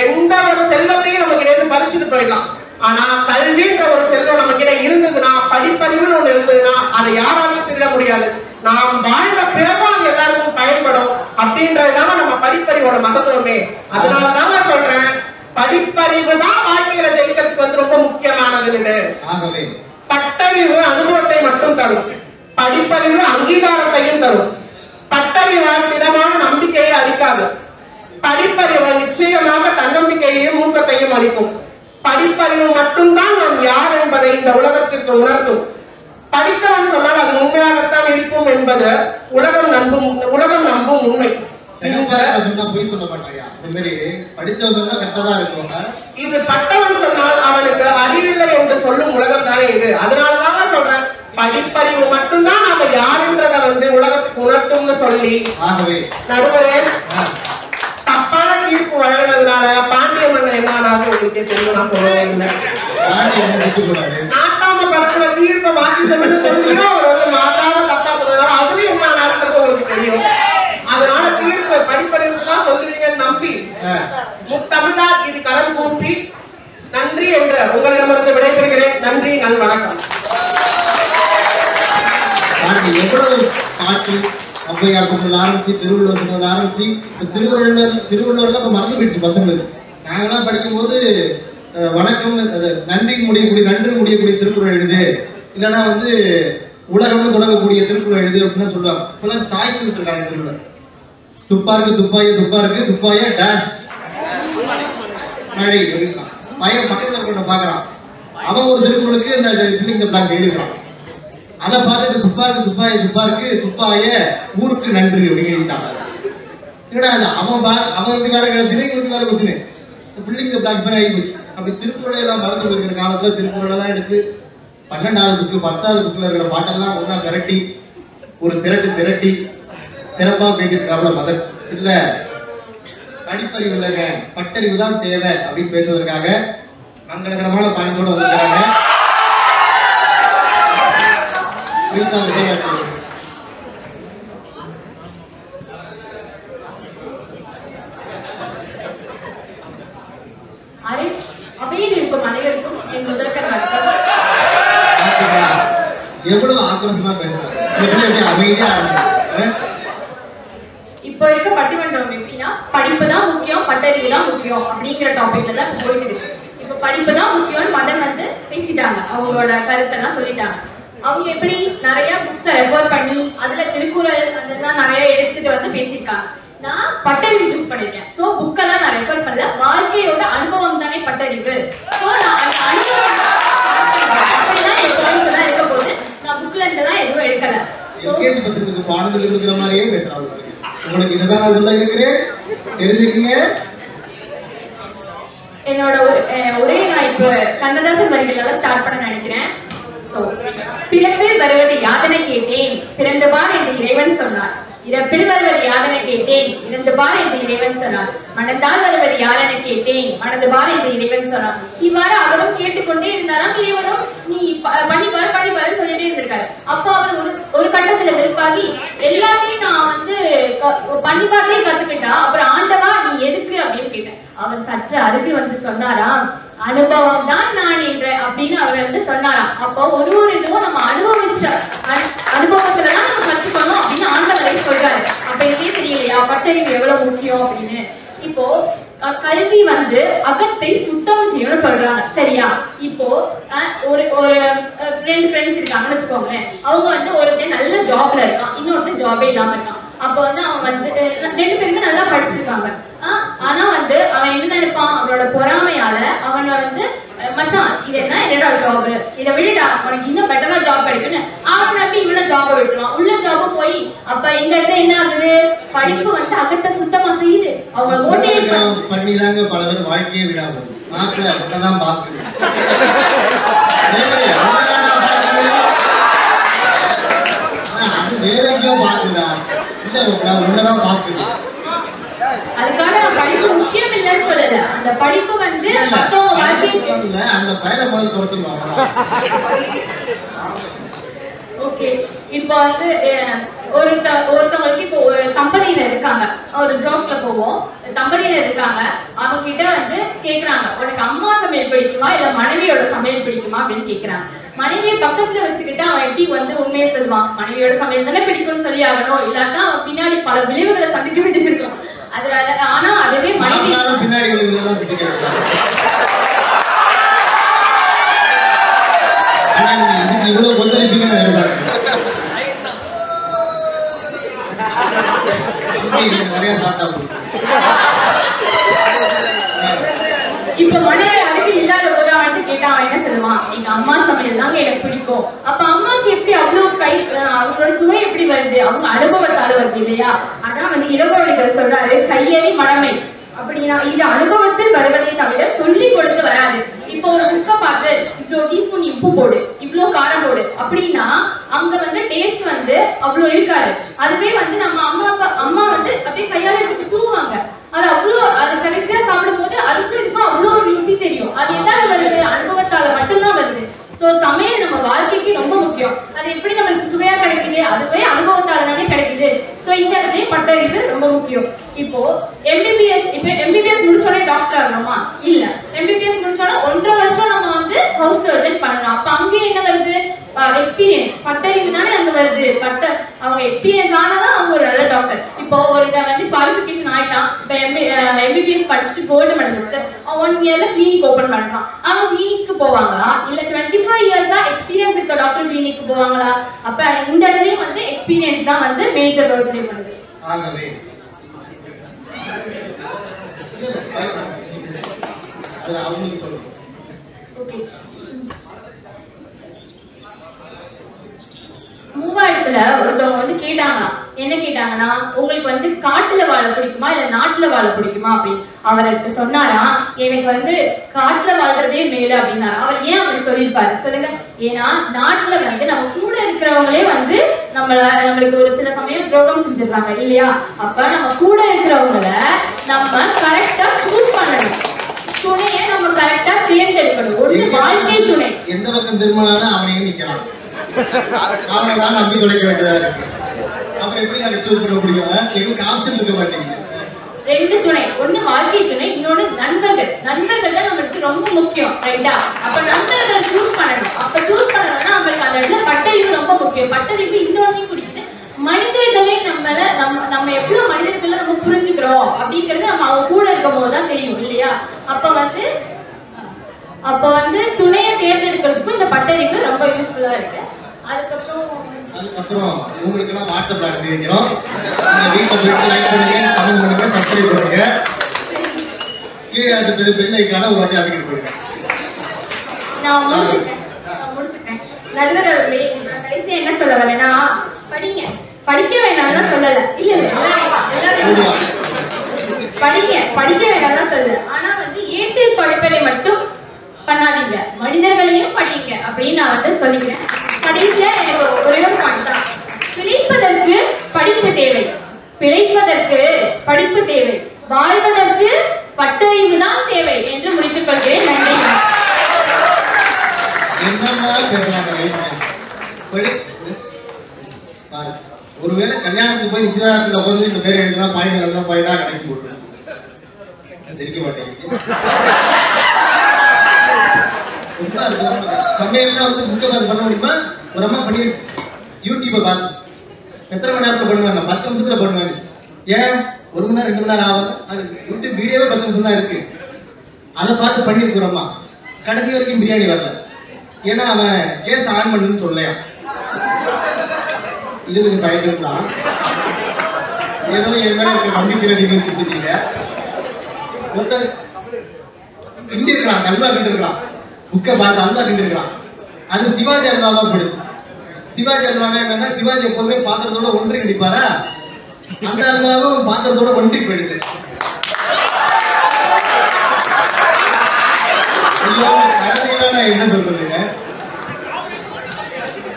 எந்த ஒரு செல்வத்தையும் நம்ம கிட்ட பறிச்சுட்டு போயிடலாம், ஆனா கல்வின்ற ஒரு செல்வம் நம்ம கிட்ட இருந்ததுன்னா, படிப்பறிவுன்னு ஒண்ணு இருந்ததுன்னா அதை யாராலையும் திருட முடியாது. நாம் வாழ்ந்த பிறகு அது எல்லாருக்கும் பயன்படும் அப்படின்றதுதாங்க நம்ம படிப்பறிவோட மகத்துவமே. அதனாலதாங்க சொல்றேன், படிப்பறிவு தான் வாழ்க்கையில ஜெயிக்கிறதுக்கு வந்து ரொம்ப முக்கியமானதுன்னு. ஆகவே பட்டறிவு அனுபவத்தை மட்டும் தரும், படிப்பறிவு அங்கீகாரத்தையும் தரும். பட்டறிவால் திடமான நம்பிக்கையை அளிக்காது, படிப்பறிவு நிச்சயமாக தன்னம்பிக்கையையும் ஊக்கத்தையும் அளிக்கும். படிப்பறிவு மட்டும்தான் நாம் யார் என்பதை இந்த உலகத்திற்கு உணர்த்தும். படித்தவன் சொன்னால் அது உண்மையாகத்தான் இருக்கும் என்பது உலகம் நம்பும் உண்மை. இது பட்டவன் சொன்னால் அவனுக்கு அறிவில்லை என்று சொல்லும் உலகம் தானே இது. அதனாலதான் சொல்றேன், படிப்பறிவு மட்டும்தான் நாம யாருன்றத வந்து உலகத்துக்கு உணர்த்தும்னு சொல்லி நடுவரே தப்பான தீர்ப்பு வழங்கினதுனால பாண்டிய மன்னன் என்ன உங்களுக்கே தெரியும். நான் சொல்லுவேன், நாட்டாம படத்துல தீர்ப்பை மாத்தி சொல்லியோ அவர் வந்து நாட்டாம தப்பா சொன்னதுனால அதுலயும் என்ன நடக்கிறது உங்களுக்கு தெரியும். அதனால தீர்ப்பு படிப்பறிவுதான் சொல்லுவீங்கன்னு நம்பி முத்தமிழா இது கரம் கூப்பி நன்றி என்ற உங்களிடமிருந்து விடைபெறுகிறேன். நன்றி, நல் வணக்கம். எவ்வளவு பாட்டு ஔவையார் சொன்னது ஆரம்பிச்சு, திருவள்ளுவர் சொன்னது ஆரம்பிச்சு, திருவள்ளுவர்லாம் இப்ப மறந்து போயிடுச்சு பசங்களுக்கு. நாங்கெல்லாம் படிக்கும்போது வணக்கம் நன்றி முடியக்கூடிய திருக்குறள் எழுது, இல்லைன்னா வந்து உலகம்னு தொடங்கக்கூடிய திருக்குறள் எழுது அப்படின்னு சொல்லுவாங்க. இப்பெல்லாம் சாய்ஸ் விட்டுருக்காங்க. திருக்குறள் துப்பாருக்கு துப்பாய டேஷ் மழை அப்படின்லாம் பையன் பக்கத்தில் இருக்கிற பார்க்குறான், அவன் ஒரு திருக்குறளுக்கு இந்த பிளாக் எழுதிக்கிறான். அதை பார்த்துட்டு துப்பாருக்கு துப்பாய ஊருக்கு நன்றி அப்படின்னு எழுதிட்டாங்க. என்னடா அவனுக்கு வேற கொஸ்டின் இவனுக்கு வேற கொஸ்டின் பிள்ளைங்க பிளாக் பண்ணி ஆகி போச்சு. அப்படி திருக்குறளை எல்லாம் மறந்து இருக்கிற காலத்துல திருக்குறளெல்லாம் எடுத்து 12வது புக்கு 10வது புக்கில் இருக்கிற பாட்டெல்லாம் ஒன்றா திரட்டி ஒரு திரட்டி சிறப்பாக பேசியிருக்கிறாப்புல மதர். இதுல படிப்பறிவு இல்லைங்க, பட்டறிவு தான் தேவை அப்படின்னு பேசுவதற்காக மங்களகரமான பாயிண்டோட வந்திருக்கிறாங்க. அவையில் இருக்கும் அனைவருக்கும் என் முதற்கண் வணக்கம். எவ்வளவு ஆக்ரோஷமா பேசுறாங்க, அமைதியா. இப்போ இருக்க பட்டிமன்றம் எப்படின்னா படிப்பு தான் முக்கியம், பட்டறிவு தான் முக்கியம் அப்படிங்கிற டாபிக்ல தான் போயிட்டு இருக்கு. இப்போ படிப்பு தான் முக்கியம்னு மதன் வந்து பேசிட்டாங்க, அவங்களோட கருத்தெல்லாம் சொல்லிட்டாங்க. அவங்க எப்படி நிறைய புக்ஸை ரெஃபர் பண்ணி அதுல திருக்குறள் அதெல்லாம் நிறைய எடுத்துட்டு வந்து பேசியிருக்காங்க. நான் பட்டறிவு யூஸ் பண்ணிருக்கேன். ஸோ புக்கெல்லாம் நான் ரெஃபர் பண்ணல, வாழ்க்கையோட அனுபவம் தானே பட்டறிவு. ஸோ நான் அந்த அனுபவம் அப்படிதான் என் குழந்தை தான் இருக்க போது. நான் புக்ல இருந்தெல்லாம் எதுவும் எடுக்கல. எல்கேஜி பசங்களுக்கு பாடம் சொல்லி கொடுக்குற மாதிரியே பேசுறாங்க. உங்களுக்கு இதுதான் நான் சொல்ல இருக்கிறேன், தெரிஞ்சுக்கீங்க. என்னோட ஒரே நான் இப்போ கண்ணதாசன் வரிகள் ஸ்டார்ட் பண்ண நினைக்கிறேன். பிறப்பில் வருவது யாதனை கேட்டேன், பிறந்து பார் என்று இறைவன் சொன்னார். இறப்பில் வருவது யாதனை கேட்டேன், இறந்து பார் என்று இறைவன் சொன்னார். மனந்தால் வருவது யாதனை கேட்டேன், மணந்து பார் என்று இறைவன் சொன்னார். இவ்வாறு அவரும் கேட்டுக்கொண்டே இருந்தாலும் இறைவனும் நீ பண்ணிப்பாரு சொல்லிட்டே இருந்திருக்காரு. அப்போ அவர் ஒரு கட்டத்துல வெறுப்பாகி எல்லாத்தையும் நான் வந்து பண்ணிப்பார்த்தே கத்துக்கிட்டா அப்புறம் ஆண்டவா நீ எதுக்கு அப்படின்னு கேட்டேன். அவர் சற்று அருகே வந்து சொன்னாராம், அனுபவம் தான் நான் என்ற அப்படின்னு அவர் வந்து சொன்னாராம். அப்போ ஒரு இதுவும் நம்ம அனுபவிச்ச அனுபவத்துலதான் நம்ம கற்றுக்கணும் அப்படின்னு ஆண்டவரை சொல்றாரு. அப்ப எனக்கே தெரியலையா பட்டறிவு எவ்வளவு முக்கியம் அப்படின்னு. இப்போ கல்வி வந்து அகத்தை சுத்தம் செய்யணும்னு சொல்றாங்க, சரியா? இப்போ ஒரு ரெண்டு ஃப்ரெண்ட்ஸ் இருக்காங்கன்னு வச்சுக்கோங்களேன். அவங்க வந்து ஒருத்தர் நல்ல ஜாப்ல இருக்கான், இன்னொருத்தர் ஜாபே இல்லாம இருக்கான். அப்போ வந்து அவன் வந்து ரெண்டு பேருமே நல்லா படிச்சிருக்காங்க. ஆனா வந்து அவன் என்ன நினைப்பான், அவனோட பொறாமையால அவனை வந்து மச்சான் இது என்ன என்னோட ஜாப், இதை விடுடா உனக்கு இன்னும் பெட்டரா ஜாப் கிடைக்குன்னு அவனை நம்பி இவன ஜாபை விட்டுருவான். உள்ள ஜாப போய் அப்ப இந்த இடத்துல என்ன ஆகுது, படிப்பு வந்து அகத்தை சுத்தமா செய்யுது. அவங்க மோட்டிவேட் பண்ணிதாங்க பல பேர் வாழ்க்கையே விடாது. மாப்பிள்ள உன்னதான் பாக்குது, வேற எங்கேயோ பாக்குதா, இல்ல உன்னதான் பாக்குது. அதுக்காக படிப்பு முக்கியம் இல்லைன்னு சொல்லல, அந்த படிப்பு வந்து மத்தவங்க வாழ்க்கைக்கு அந்த பையனை முதல்ல கொடுத்துருவாங்க. ஓகே, இப்போ வந்து ஒருத்தவங்களுக்கு இப்போ ஒரு கம்பெனியில இருக்காங்க, ஒரு ஜாப்ல போவோம், கம்பெனியில இருக்காங்க. அவங்க கிட்ட வந்து கேக்குறாங்க, உனக்கு அம்மா சமையல் பிடிக்குமா இல்ல மனைவியோட சமையல் பிடிக்குமா அப்படின்னு கேக்குறாங்க. மனைவியை பக்கத்துல வச்சுக்கிட்டு அவன் எப்படி வந்து உண்மையை சொல்லுவான், மனைவியோட சமையல் தானே பிடிக்கும்னு சொல்லி ஆகணும், இல்லாட்டா அவன் பின்னாடி பல விளைவுகளை சந்திக்க வேண்டியது இருக்கும். அதனால ஆனா அதுவே மனைவி பின்னாடி இவ்வளவு கொந்தளிப்பீங்கன்னு நிறைய சாப்பிட்டா இப்ப மனைவி அதுக்கு இல்லாத போது அவன் கேட்டா அவன் என்ன சொல்லுவான், எங்க அம்மா சமையல் தாங்க எனக்கு பிடிக்கும். அப்ப அம்மாக்கு எப்படி அவ்வளவு அவங்களோட சுவை எப்படி வருது, அவங்க அனுபவத்தால வருது இல்லையா? ஆனா வந்து இளங்கோவடிகள் சொல்றாரு, கையறி மடமை அப்படின்னா இது அனுபவத்தில் வருவதை தவிர சொல்லி கொடுத்து வராது. இப்போ ஒரு புக்கை பார்த்து இவ்வளவு டீஸ்பூன் உப்பு போடு, இவ்வளவு காரம் போடு அப்படின்னா அங்க வந்து டேஸ்ட் வந்து அவ்வளவு இருக்காது. அதுவே வந்து நம்ம அம்மா வந்து அப்படியே கையால எடுத்து தூவாங்க, அது அவ்வளோ அது கடைசியா சாப்பிடும் போது அதுக்கும் இதுக்கும் அவ்வளோ ஒரு ருசி தெரியும். அது எதாவது வருது, அனுபவத்தால மட்டும்தான் வருது. சோ சமையல் நம்ம வாழ்க்கைக்கு ரொம்ப முக்கியம். அது எப்படி நம்மளுக்கு சுவையா கிடைக்குது, அதுவே அனுபவத்தால தானே கிடைக்குது. சோ இந்த இடத்துல பட்டறிவு ரொம்ப முக்கியம். இப்போ எம்பிபிஎஸ் முடிச்சோடனே டாக்டர் ஆகணுமா? இல்ல, எம்பிபிஎஸ் முடிச்சோன்னா 1.5 வருஷம் நம்ம வந்து ஹவுஸ் சர்ஜன் பண்ணணும். அப்ப அங்கே என்ன வருது, எக்ஸ்பீரியன்ஸ், பட்டறிவு தானே அங்க வருது. அவங்க எக்ஸ்பீரியன்ஸ் ஆனாதான் அவங்க ஒரு நல்ல டாக்டர். இப்போ ஒருத்தர் வந்து குவாலிஃபிகேஷன் ஆயிட்டான், எம்பிபிஎஸ் படிச்சுட்டு கோல்டு மெடலிஸ்ட், 1 இயர்ல கிளினிக் ஓபன் பண்றான். அவன் கிளினிக்கு போவாங்களா இல்ல 25 இயர்ஸா எக்ஸ்பீரியன்ஸ் இருக்க டாக்டர் கிளினிக்கு போவாங்களா? அப்ப இந்த இடத்துலயும் வந்து எக்ஸ்பீரியன்ஸ் தான் வந்து மேஜர் ரோல் ப்ளே பண்ணுது. ஆகவே அவங்களுக்கு சொல்லுங்க. ஓகே, 3000த்துல ஒருத்தவங்க வந்து கேட்டாங்க, என்ன கேட்டாங்கன்னா, உங்களுக்கு வந்து காட்டுல வாழ பிடிக்குமா இல்ல நாட்டுல வாழ பிடிக்குமா அப்படின்னு. அவருக்கு சொன்னாரா, எனக்கு காட்டுல வாழ்றதே மேல அப்படின்னாரு. அவர் ஏன் அப்படி சொல்லியிருப்பாரு சொல்லுங்க? ஏன்னா நாட்டுல நம்ம கூட இருக்கிறவங்களே நம்மளுக்கு ஒரு சில சமயம் துரோகம் செஞ்சிருக்காங்க இல்லையா? அப்ப நம்ம கூட இருக்கிறவங்கள நம்ம கரெக்டா சூஸ் பண்ணணும். துணையை நம்ம கரெக்டா தேர்ந்தெடுக்கணும். ஒரு வாழ்க்கை துணை எந்த பக்கம் திரும்பினாலும் அவனையும் நிக்கலாம், அவனை தான் நம்பி தொலைக்க வேண்டியதா இருக்கு. அப்புறம் எப்படி அதை சூஸ் பண்ண முடியும்? எங்களுக்கு ஆப்ஷன் இருக்க மாட்டேங்குது. 2 துணை, ஒண்ணு வாழ்க்கை துணை, இன்னொன்னு நண்பர்கள். நண்பர்கள் தான் நம்மளுக்கு ரொம்ப முக்கியம், ரைட்டா? அப்ப நண்பர்கள் சூஸ் பண்ணணும். அப்ப சூஸ் பண்ணணும்னா நம்மளுக்கு அந்த இடத்துல பட்டறிவு ரொம்ப முக்கியம். பட்டறிவு இன்னொன்னையும் குடிச்சு மனிதர்களே நம்ம எவ்வளவு மனிதர்களை நம்ம புரிஞ்சுக்கிறோம் அப்படிங்கிறது நம்ம அவங்க கூட இருக்கும் போதுதான் தெரியும் இல்லையா? அப்ப துணையை தேர்ந்தெடுக்கிறதுக்கும் இந்த பட்டறிவு ரொம்ப யூஸ்ஃபுல்லா இருக்கு. அதுக்கப்புறம் உங்களுக்கு எல்லாம் வாட்ஸ்அப்ல அனுப்பி வைக்கிறோம். வீட்டில் போயிட்டு லைக் பண்ணுங்க, கமெண்ட் பண்ணுங்க, சப்ஸ்கிரைப் பண்ணுங்க. கீழே அடுத்தது பெல் ஐக்கான ஒரு வாட்டி அமைக்கிட்டு போயிருங்க. நான் முடிச்சுட்டேன். நடுவர் அவர்களே, கடைசியா என்ன சொல்ல வரேன்னா, படிங்க. படிக்க வேண்டாம்னு சொல்லல, இல்ல எல்லாரும் படிக்க வேண்டாம்னு சொல்லல. ஆனா ஏட்டில் படிப்பதை மட்டும் பண்ணாதீங்க, மனிதர்களையும் படிங்க அப்படின்னு நான் சொல்லிக்கிறேன். கடைசியா எனக்கு ஒரே ஒரு பாயிண்ட் தான். பிழைப்பதற்கு படிப்பு தேவை, பிழைப்பதற்கு படிப்பு தேவை, வாழ்வதற்கு பட்டறிவு தான் தேவை என்று முடித்துக் கொள்கிறேன். நன்றி. ஒருவேளை கல்யாணத்துக்கு போய் நிச்சயதார்த்தத்துல உட்காந்து இந்த பேர் எழுதுனா பாயிண்ட் எழுதுனா பாயிண்டா கணக்கு போட்டு தெரிவிக்க மாட்டேங்குது. சமையல்லாம் புக்கை பார்த்து பண்ண முடியுமா? ஒரு அம்மா பண்ணி யூடியூப்பை பார்த்து எத்தனை மணி நேரத்தில் பண்ணுவாங்க? 10 நிமிஷத்துல பண்ணுவாங்க. ஏன் 1 மணி நேரம் 2 மணி நேரம் ஆகும்? அது யூடியூப் வீடியோவே 10 நிமிஷம் தான் இருக்கு. அதை பார்த்து பண்ணியிருக்கிற அம்மா கடைசி வரைக்கும் பிரியாணி வரல. ஏன்னா அவன் கேஸ் ஆன் பண்ணுன்னு சொல்லலையா. இது கொஞ்சம் பயந்து தான் ஏதோ என் மேல இருக்க நம்பிக்கை நீங்கள் கொடுத்துட்டீங்க. ஒருத்தர் கிண்டி இருக்கலாம், கல்வா கிண்டு இருக்கலாம், புக்கை பார்த்து அல்வா கிண்டு இருக்கலாம். அது சிவாஜி அல்வாவா போடுது. சிவாஜி அல்வானா என்னன்னா, சிவாஜி எப்போதுமே பாத்திரத்தோட ஒன்றி கிடிப்பாரா, அந்த அல்வாவும் பாத்திரத்தோட ஒன்றி போயிடுது. என்ன சொல்றதுங்க,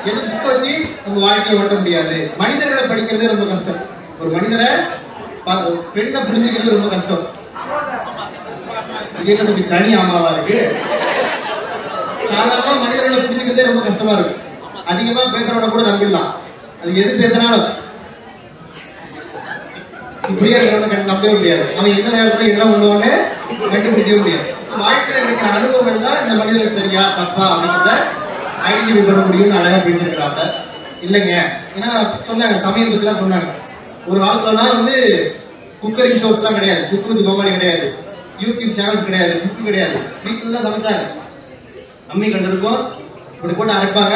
எது புக் வச்சு நம்ம வாழ்க்கையை ஓட்ட முடியாது. மனிதர்களை படிக்கிறது ரொம்ப கஷ்டம். ஒரு மனிதரை பெண்ணை புரிஞ்சுக்கிறது ரொம்ப கஷ்டம். இது தனி அம்மாவா இருக்கு. சாதாரண மனிதர்களை புரிஞ்சுக்கிறதே ரொம்ப கஷ்டமா இருக்கு. அதிகமா பேசுறவன கூட நம்பிடலாம், அது எது பேசுறாலும் இப்படியே இருக்கிறவன நம்பவே முடியாது. அவன் எந்த நேரத்துல என்ன பண்ணுவான்னு கண்டுபிடிக்கவே முடியாது. வாழ்க்கையில இருக்கிற அனுபவங்கள் தான் இந்த மனிதர்கள் சரியா தப்பா அப்படிங்கிறத ஐடென்டிஃபை பண்ண முடியும்னு அழகா பேசியிருக்கிறாங்க. இல்லைங்க, ஏன்னா சொன்னாங்க சமையல் பத்தி தான் சொன்னாங்க. ஒரு காலத்துலலாம் குக்கரிங் ஷோஸ் எல்லாம் கிடையாது, குக் வித் கோமாளி கிடையாது, யூடியூப் சேனல்ஸ் கிடையாது, புக்கு கிடையாது. வீட்டுல சமைச்சாங்க. அம்மி கண்டு இருக்கும், இப்படி போட்டு அரைப்பாங்க.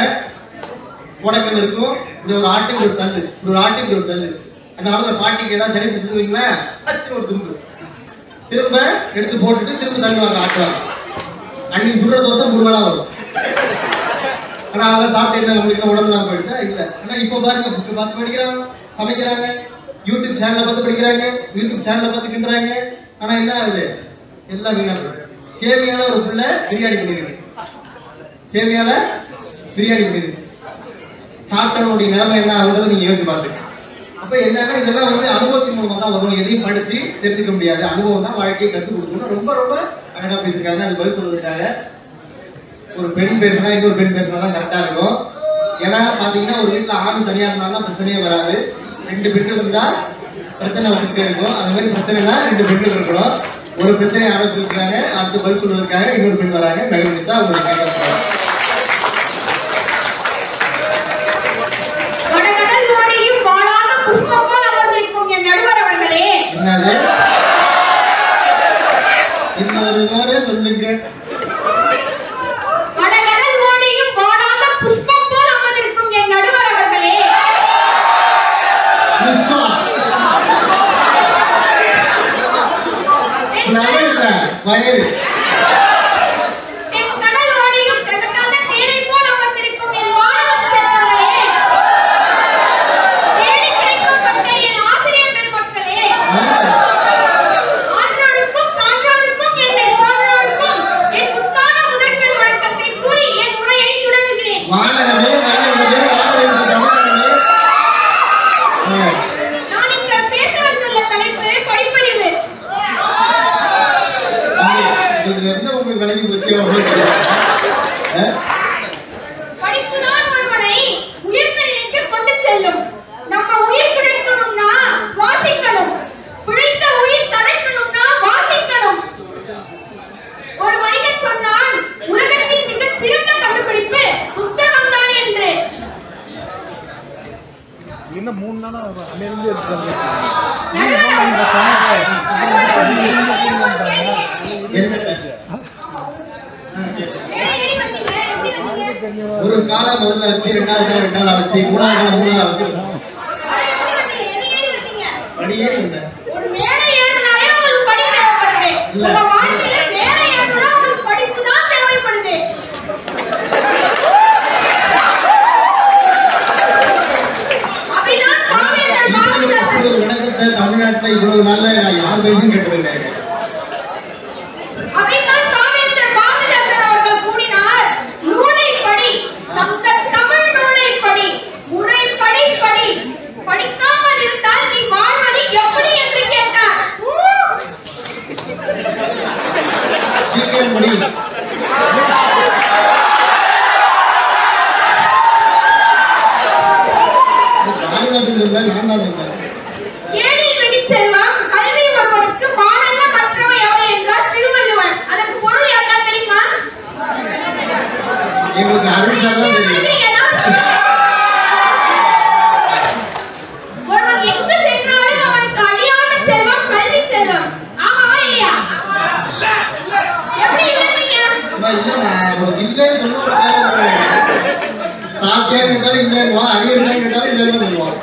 கோடைக்கல் இருக்கும், இப்படி ஒரு ஆட்டு இப்படி ஒரு தள்ளு, இப்படி ஒரு ஆட்டு இப்படி ஒரு தள்ளு. அந்த காலத்துல பாட்டிக்கு ஏதாவது சரி பிடிச்சதுங்களா, ஒரு தும்பு திரும்ப எடுத்து போட்டுட்டு திரும்ப தள்ளுவாங்க, ஆட்டுவாங்க. அன்னைக்கு சுடுற தோசை 3 வேளா வரும். ஆனா அதெல்லாம் சாப்பிட்டு என்ன நம்மளுக்கு உடம்புலாம் போயிடுச்சா? இல்ல. ஆனா இப்ப பாருங்க, புக்கு பார்த்து படிக்கிறாங்க, சமைக்கிறாங்க, யூடியூப் சேனலை பார்த்து படிக்கிறாங்க, யூடியூப் சேனலை பார்த்து கிண்டுறாங்க. ஆனா என்ன ஆகுது? எல்லாம் வீணா போயிடுது. சேமியால ஒரு பிள்ளை பிரியாணி பண்ணிருக்கு, சேமியால பிரியாணி பண்ணிருக்கு. சாப்பிட்டவனுடைய நிலைமை என்ன ஆகுன்றதை நீங்க யோசிச்சு பார்த்துக்க. அப்ப என்னன்னா, இதெல்லாம் அனுபவத்தின் மூலமா தான் வரும். எதையும் படிச்சு தெரிஞ்சுக்க முடியாது. அனுபவம் தான் வாழ்க்கையை கற்றுக் கொடுக்கணும். ரொம்ப ரொம்ப அழகா பேசியிருக்காங்க. அது பதில் சொல்றதுக்காக ஒரு பெண் பேசினா இன்னொரு பெண் பேசினா தான் கரெக்டா இருக்கும். ஏன்னா பாத்தீங்கன்னா, ஒரு வீட்டுல ஆண் தனியா இருந்தாலும் பிரச்சனையே வராது. 2 பெண்கள் இருந்தா பிரச்சனை வந்துட்டே இருக்கும். அது மாதிரி பிரச்சனைனா 2 பெண்கள் இருக்கணும். ஒரு பிரச்சனை ஆரம்பிச்சிருக்காங்க, அடுத்து பதில் சொல்வதற்காக இன்னொரு பெண் வராங்க. மெகனிசா உங்களுக்கு என்னது இன்னொரு முறை சொல்லுங்க. வயல் நான் இங்க பேச வந்துள்ள தலைப்பு படிப்பறிவு. இதுல என்ன உங்களுக்கு விளங்கி முக்கியம்? படிப்புதான் ஒருவனை உயர்ந்த நிலைக்கு கொண்டு செல்லும். நம்ம உயிர் பிழைக்கணும்னா சுவாசிக்கணும், பிழைத்த உயிர் தழைக்கணும்னா வாசிக்கணும். ஒரு மனிதன் சொன்னான், உலகத்தின் மிகச் சிறந்த கண்டுபிடிப்பு புத்தகம் தான் என்று. இன்னும் 3 நாளா அங்கிருந்து எடுத்துட்டாங்க. ஒரு கால முதல்ல வச்சு, ரெண்டாவது வச்சு, மூணாவது வச்சு படியே இல்லை. ஒரு மேடை ஏறினாலே உங்களுக்கு படி தேவைப்படுது. உங்க வாழ்க்கையில மேடை ஏறணும்னா உங்களுக்கு படிப்பு தான் தேவைப்படுது. அதைதான் காவியங்கள் பாரதிதாசன் ஒரு விளக்கத்தை தமிழ்நாட்டுல இவ்வளவு நாள்ல நான் யார் பேசும் கேட்டது கிடையாது. அதைத்தான் காவியங்கள் பாரதிதாசன் அவர்கள் கூறினார். நூலை படி, தமிழ் நூலை படி, முறைப்படி படி, படிக்காமல் இருந்தால் நீ வாழ்வது எப்படி என்று கேட்டார். சீக்கிரம் முடி. ஏழில் வெடிச்செல்வம் கல்வி ஒருவனுக்கு பாடல்ல மற்றவை எவை என்றார் திருவள்ளுவர். அதற்கு பொருள் யாருக்கா தெரியுமா? எங்களுக்கு அருள்தான் தெரியும். ஒருவன் எங்கு சென்றாலும் அவனுக்கு அழியாத செல்வம் கல்வி செல்வம். ஆமாவா இல்லையா? எப்படி இல்லைங்க? இல்லைன்னு சொல்லுவாங்க. சாப்பிட்டே கேட்டாலும் இல்லைன்னு, அறிய கேட்டாலும் இல்லைன்னு சொல்லுவாங்க.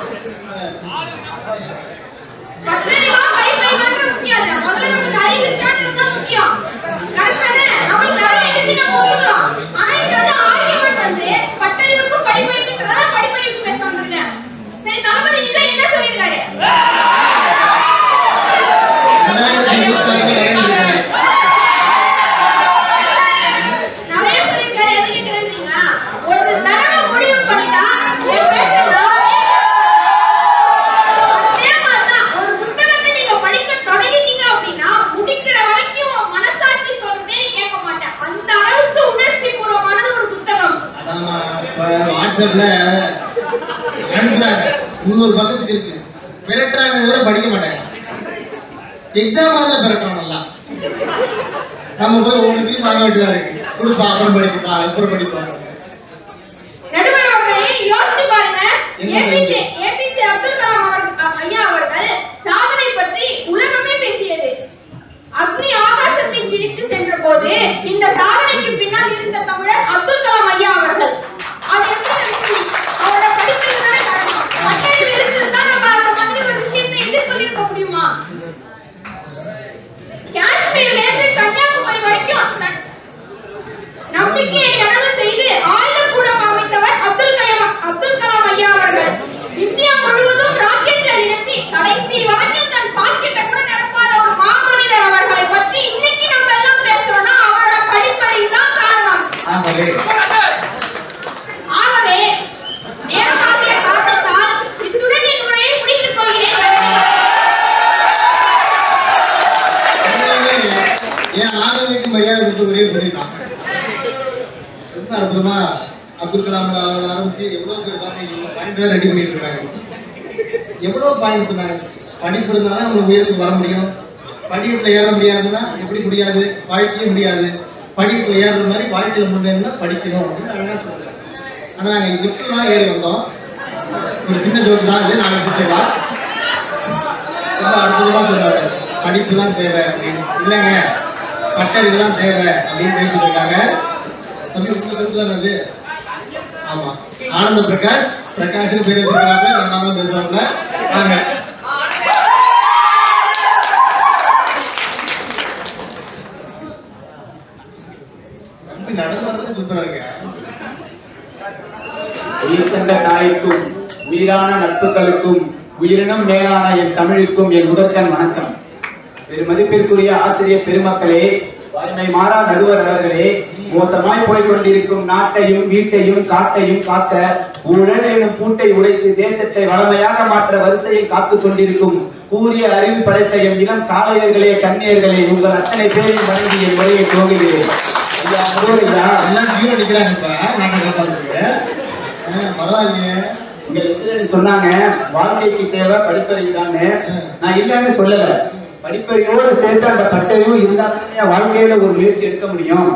பற்றறிவா படிப்பறிவான்றது முக்கியம் இல்ல. முதல்ல நமக்கு அறிவு இருக்கான்றது தான் முக்கியம். கரெக்ட் தானே? நமக்கு அறிவு இருக்கு, நம்ம ஒத்துக்கிறோம். ஆனா இது வந்து ஆர்கியூமெண்ட் வந்து பற்றறிவுக்கும் படிப்பறிவுக்குன்றதால படிப்பறிவுக்கு பேச வந்திருக்கேன். சரி, தளபதி இதை என்ன சொல்லியிருக்காரு? நிறைய சொல்லியிருக்காரு. எது கேட்கிறேன்றீங்களா? ஒரு தடவை முடிவு பண்ணிட்டா என் பேச்சு அதே மாதிரிதான். ஒரு புத்தகத்தை நீங்க படிக்க தொடங்கிட்டீங்க அப்படின்னா முடிக்கிற வரைக்கும் மனசாட்சி சொல்றதே நீ கேட்க மாட்டேன். அந்த அளவுக்கு உணர்ச்சி பூர்வமானது ஒரு புத்தகம். வாட்ஸ்அப்ல இன்னொரு பக்கத்துக்கு இருக்கு, மிரட்டுறாங்க வரை படிக்க மாட்டாங்க. எக்ஸாம் ஹாலில் பிறக்கணும்ல, நம்ம போய் ஒவ்வொன்றுத்தையும் பார்க்க வேண்டியதா இருக்கு. கொடுப்பா, அப்புறம் படிப்பா, அப்புறம் படிப்பாங்க. நடுவர் அவர்களே, யோசிச்சு பாருங்க. ஏபிஜே அப்துல் கலாம் ஐயா அவர்கள் சாதனை பற்றி உலகமே பேசியது. அக்னி ஆகாசத்தை பிடித்து சென்ற போது இந்த சாதனைக்கு பின்னால் இருந்த தமிழர் அப்துல் கலாம் ஐயா அவர்கள். அது எப்படி தெரிஞ்சு? அவரோட படிப்புக்கு தானே காரணம். பட்டறிவு இருந்துதான் நம்ம அந்த மாதிரி ஒரு விஷயத்தை எதிர்கொண்டிருக்க முடியுமா? காஷ்மீர்ல இருந்து கன்னியாகுமரி வரைக்கும் நம்பிக்கையை கனவு செய்து ஆயுதக்கூடம் அமைத்தவர் அப்துல் கலாம் ஐயா அவர்கள். இந்தியா முழுவதும் ராக்கெட்டை நிறுத்தி கடைசி வரைக்கும் தன் பாக்கெட்டை கூட நிரப்பாத ஒரு மாமனிதர் அவர்களை பற்றி இன்னைக்கு நம்ம எல்லாம் பேசுறோம்னா அவரோட படிப்பறிவு தான் காரணம். ஆகவே நேரமாகிய காரணத்தால் இத்துடன் என் உரையை முடித்துக் கொள்கிறேன். ஏன் ஆரோக்கியக்கு மரியாதை கொடுத்து ஒரே பண்ணிதான் ரொம்ப அற்புதமா அப்துல் கலாம் அவர்கள் ஆரம்பிச்சு எவ்வளவு பேர் பாயிண்ட் ரெடி பண்ணிட்டு இருக்காங்க. எவ்வளவு பாயிண்ட் சொன்னாங்க. படிப்பு இருந்தாதான் நம்ம உயரத்துக்கு வர முடியும். படிப்புல ஏற முடியாதுன்னா எப்படி முடியாது? வாழ்க்கையே முடியாது. படிப்புல ஏறுற மாதிரி வாழ்க்கையில முன்னேறினா படிக்கணும் அப்படின்னு அழகா சொல்றாங்க. ஆனா நாங்க லிப்ட்லாம் ஏறி வந்தோம். ஒரு சின்ன ஜோக்கு தான் இது, நாளைக்கு செய்யலாம். ரொம்ப அற்புதமா சொல்றாரு, படிப்பு தான் தேவை அப்படின்னு. இல்லைங்க, பட்டறிவு தான் தேவை அப்படின்னு பேசிட்டு இருக்காங்க. ஆமா, ஆனந்த பிரகாஷ் பிரகாஷ் பேர் வச்சிருக்காங்க. நல்லா தான் பேசுவாங்க. வாங்க. நடந்து வரது சூப்பரா இருக்கு. உயிர் சென்ற தாய்க்கும் உயிரான நட்புகளுக்கும் உயிரினம் மேலான என் தமிழுக்கும் என் முதற்கண் வணக்கம். பெருமதிப்பிற்குரிய ஆசிரியர் பெருமக்களே, வாய்மை மாறா நடுவர் அவர்களே, மோசமாய் போய்கொண்டிருக்கும் நாட்டையும் வீட்டையும் காட்டையும் காக்க ஊழல் எனும் பூட்டை உடைத்து தேசத்தை வளமையாக மாற்ற வரிசையில் காத்துக் கொண்டிருக்கும் கூறிய அறிவு படைத்த என் இளம் காளையர்களே, கண்ணியர்களே, உங்கள் அத்தனை பேரையும் வணங்கி என் முறையை துவங்குகிறேன். சொன்னாங்க வாழ்க்கைக்கு தேவை படிப்பறிவுதான்னு. நான் இல்லைன்னு சொல்லல, படிப்பறிவோடு சேர்த்து அந்த பட்டறிவு இருந்தாலும் வாழ்க்கையில ஒரு முயற்சி எடுக்க முடியும்.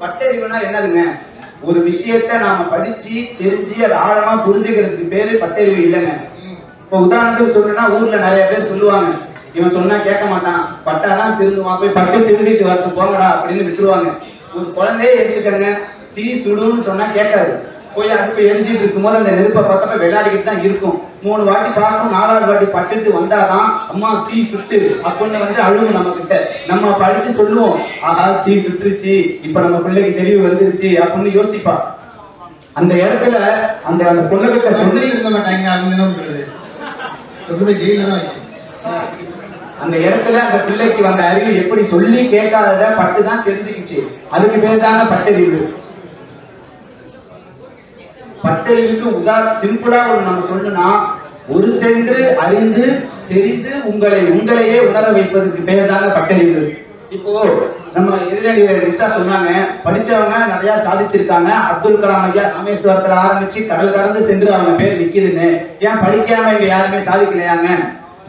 பட்டறிவுனா என்னதுங்க? ஒரு விஷயத்த நாம படிச்சு தெரிஞ்சு அதை ஆழமா புரிஞ்சுக்கிறதுக்கு பேரு பட்டறிவு இல்லைங்க. இப்போ உதாரணத்துக்கு சொல்லணும்னா ஊர்ல நிறைய பேர் சொல்லுவாங்க, இவன் சொன்னா கேட்க மாட்டான், பட்டாதான் திருந்துவான், போய் பட்டு திருந்திட்டு வரது போங்கடா அப்படின்னு விட்டுருவாங்க. ஒரு குழந்தையே எடுத்துக்கங்க, தீ சுடுன்னு சொன்னா கேட்காது. போய் அடுப்பு எரிஞ்சிட்டு இருக்கும்போது அந்த நெருப்பை பார்த்தப்ப விளையாடிக்கிட்டு தான் இருக்கும். 3 வாட்டி பார்க்கும், 4வது வாட்டி பட்டுட்டு வந்தாதான் அம்மா தீ சுட்டு அப்படின்னு அழுகும் நம்ம கிட்ட. நம்ம படிச்சு சொல்லுவோம், ஆஹா தீ சுட்டுருச்சு, இப்ப நம்ம பிள்ளைக்கு தெளிவு வந்துருச்சு அப்படின்னு யோசிப்பா. அந்த இடத்துல அந்த அந்த பிள்ளைகிட்ட சொல்லி இருக்க மாட்டாங்க. அவங்க என்ன பண்றது? அந்த இடத்துல அந்த பிள்ளைக்கு வந்த அறிவு எப்படி சொல்லி கேட்காதத பட்டுதான் தெரிஞ்சுக்கிச்சு. அதுக்கு பேர் தாங்க பட்டறிவு. பட்டறிவுக்கு சிம்பிளா ஒரு நம்ம சொல்லணும்னா, ஒரு சென்று அறிந்து தெரிந்து உங்களையே உணர வைப்பதற்கு பேர் தாங்க பட்டறிவு. இப்போ நம்ம எதிரடி ரிஷா சொன்னாங்க, படிச்சவங்க நிறைய சாதிச்சிருக்காங்க. அப்துல் கலாம் ஐயா ராமேஸ்வரத்துல ஆரம்பிச்சு கடல் கடந்து சென்று அவங்க பேர் நிக்குதுன்னு. ஏன் படிக்காம இங்க யாருமே சாதிக்கலையாங்க?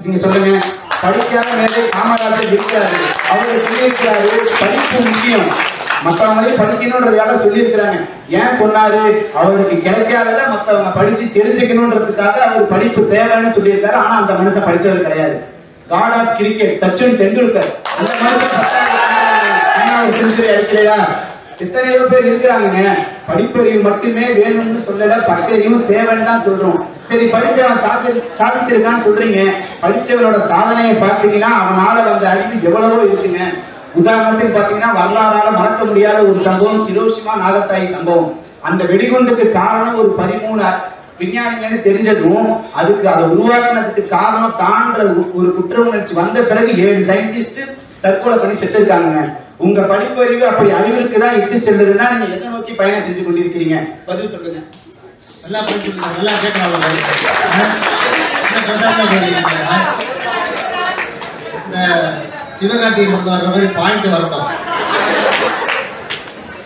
நீங்க சொல்லுங்க. படிக்காம மேலே காமராஜர் இருக்கிறாரு, அவரு சொல்லியிருக்கிறாரு படிப்பு முக்கியம், மற்றவங்களே படிக்கணும்ன்றதுக்காக சொல்லியிருக்கிறாங்க. ஏன் சொன்னாரு? அவருக்கு கிடைக்காதத மற்றவங்க படிச்சு தெரிஞ்சுக்கணும்ன்றதுக்காக அவர் படிப்பு தேவைன்னு சொல்லியிருக்காரு. ஆனா அந்த மனுஷன் படிச்சது கிடையாது. God of cricket Sachin Tendulkar, அந்த மனுஷன் அடிக்கலையா? எத்தனையோ பேர் இருக்கிறாங்க. படிப்பறிவு மட்டுமே வேணும்னு சொல்லல, பட்டறிவு தேவைன்னு தான் சொல்றோம். சரி, படிச்சவன் சாதிச்சிருக்கான்னு சொல்றீங்க, படிச்சவனோட சாதனையை பார்த்தீங்கன்னா அவனால வந்த அறிவு எவ்வளவோ இருக்குங்க. உதாரணத்துக்கு பாத்தீங்கன்னா வரலாறால மறக்க முடியாத ஒரு சம்பவம் ஹிரோஷிமா நாகசாகி சம்பவம். அந்த வெடிகுண்டுக்கு காரணம் ஒரு 13 விஞ்ஞானிகள்னு தெரிஞ்சதும் அதுக்கு அதை உருவாக்குனதுக்கு காரணம் தான்ற ஒரு குற்ற உணர்ச்சி வந்த பிறகு 7 சயின்டிஸ்ட் தற்கொலை பண்ணி செத்துருக்காங்க. உங்க படிப்பறிவு அப்படி அறிவுக்கு தான் இட்டு செல்லுதுன்னா நீங்க எதை நோக்கி பயணம் செஞ்சு கொண்டிருக்கிறீங்க? பதில் சொல்லுங்க. நல்லா படிச்சுங்க, நல்லா கேட்கலாம். சிவகார்த்திகை வர்ற மாதிரி பாயிண்ட் வரட்டும்.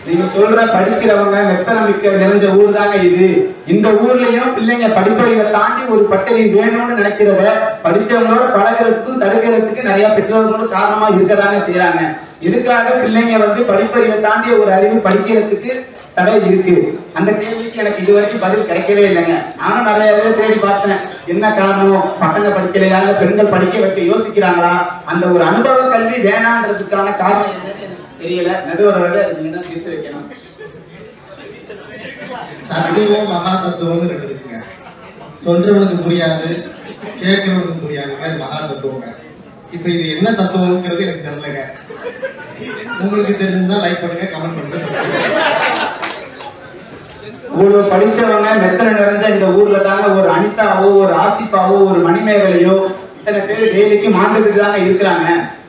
நீங்க சொல்ற படிக்கிறவங்க வெத்தனமிக்க நிறைஞ்ச ஊர் தாங்க இது. இந்த ஊர்லயும் பிள்ளைங்க படிப்பறிவை தாண்டி ஒரு பட்டறிவு வேணும்னு நினைக்கிறத படிச்சவங்களோட பழகிறதுக்கும் தடுக்கிறதுக்கு நிறைய பெற்றோர்களும் காரணமா இருக்கதாங்க செய்யறாங்க. இதுக்காக பிள்ளைங்க படிப்பறிவை தாண்டி ஒரு அறிவு படிக்கிறதுக்கு தடை இருக்கு. அந்த கேள்விக்கு எனக்கு இது வரைக்கும் பதில் கிடைக்கவே இல்லைங்க. நானும் நிறைய பேர் தேடி பார்த்தேன், என்ன காரணம்? பசங்க படிக்கலையா, இல்ல பெண்கள் படிக்க வைக்க யோசிக்கிறாங்களா? அந்த ஒரு அனுபவ கல்வி வேணான்றதுக்கான காரணம் என்னன்னு தெரியல. நடுவரோட தீர்த்து வைக்கணும். தத்துவம் மகா தத்துவம் இருக்குங்க. சொல்றவனுக்கு புரியாது, கேட்கறவனுக்கு புரியாதுங்க. அது மகா தத்துவங்க. இப்ப இது என்ன தத்துவம்ங்கிறது எனக்கு தெரியலங்க. உங்களுக்கு தெரிஞ்சா லைக் பண்ணுங்க, கமெண்ட் பண்ணுங்க. இவ்வளவு படிச்சவங்க மெத்தனை நிறைஞ்ச இந்த ஊர்ல தாங்க ஒரு அனிதாவோ, ஒரு ஆசிஃபாவோ, ஒரு மணிமேகலையோ இத்தனை பேர் டெய்லிக்கு மாற்றத்துக்கு தாங்க இருக்கிறாங்க.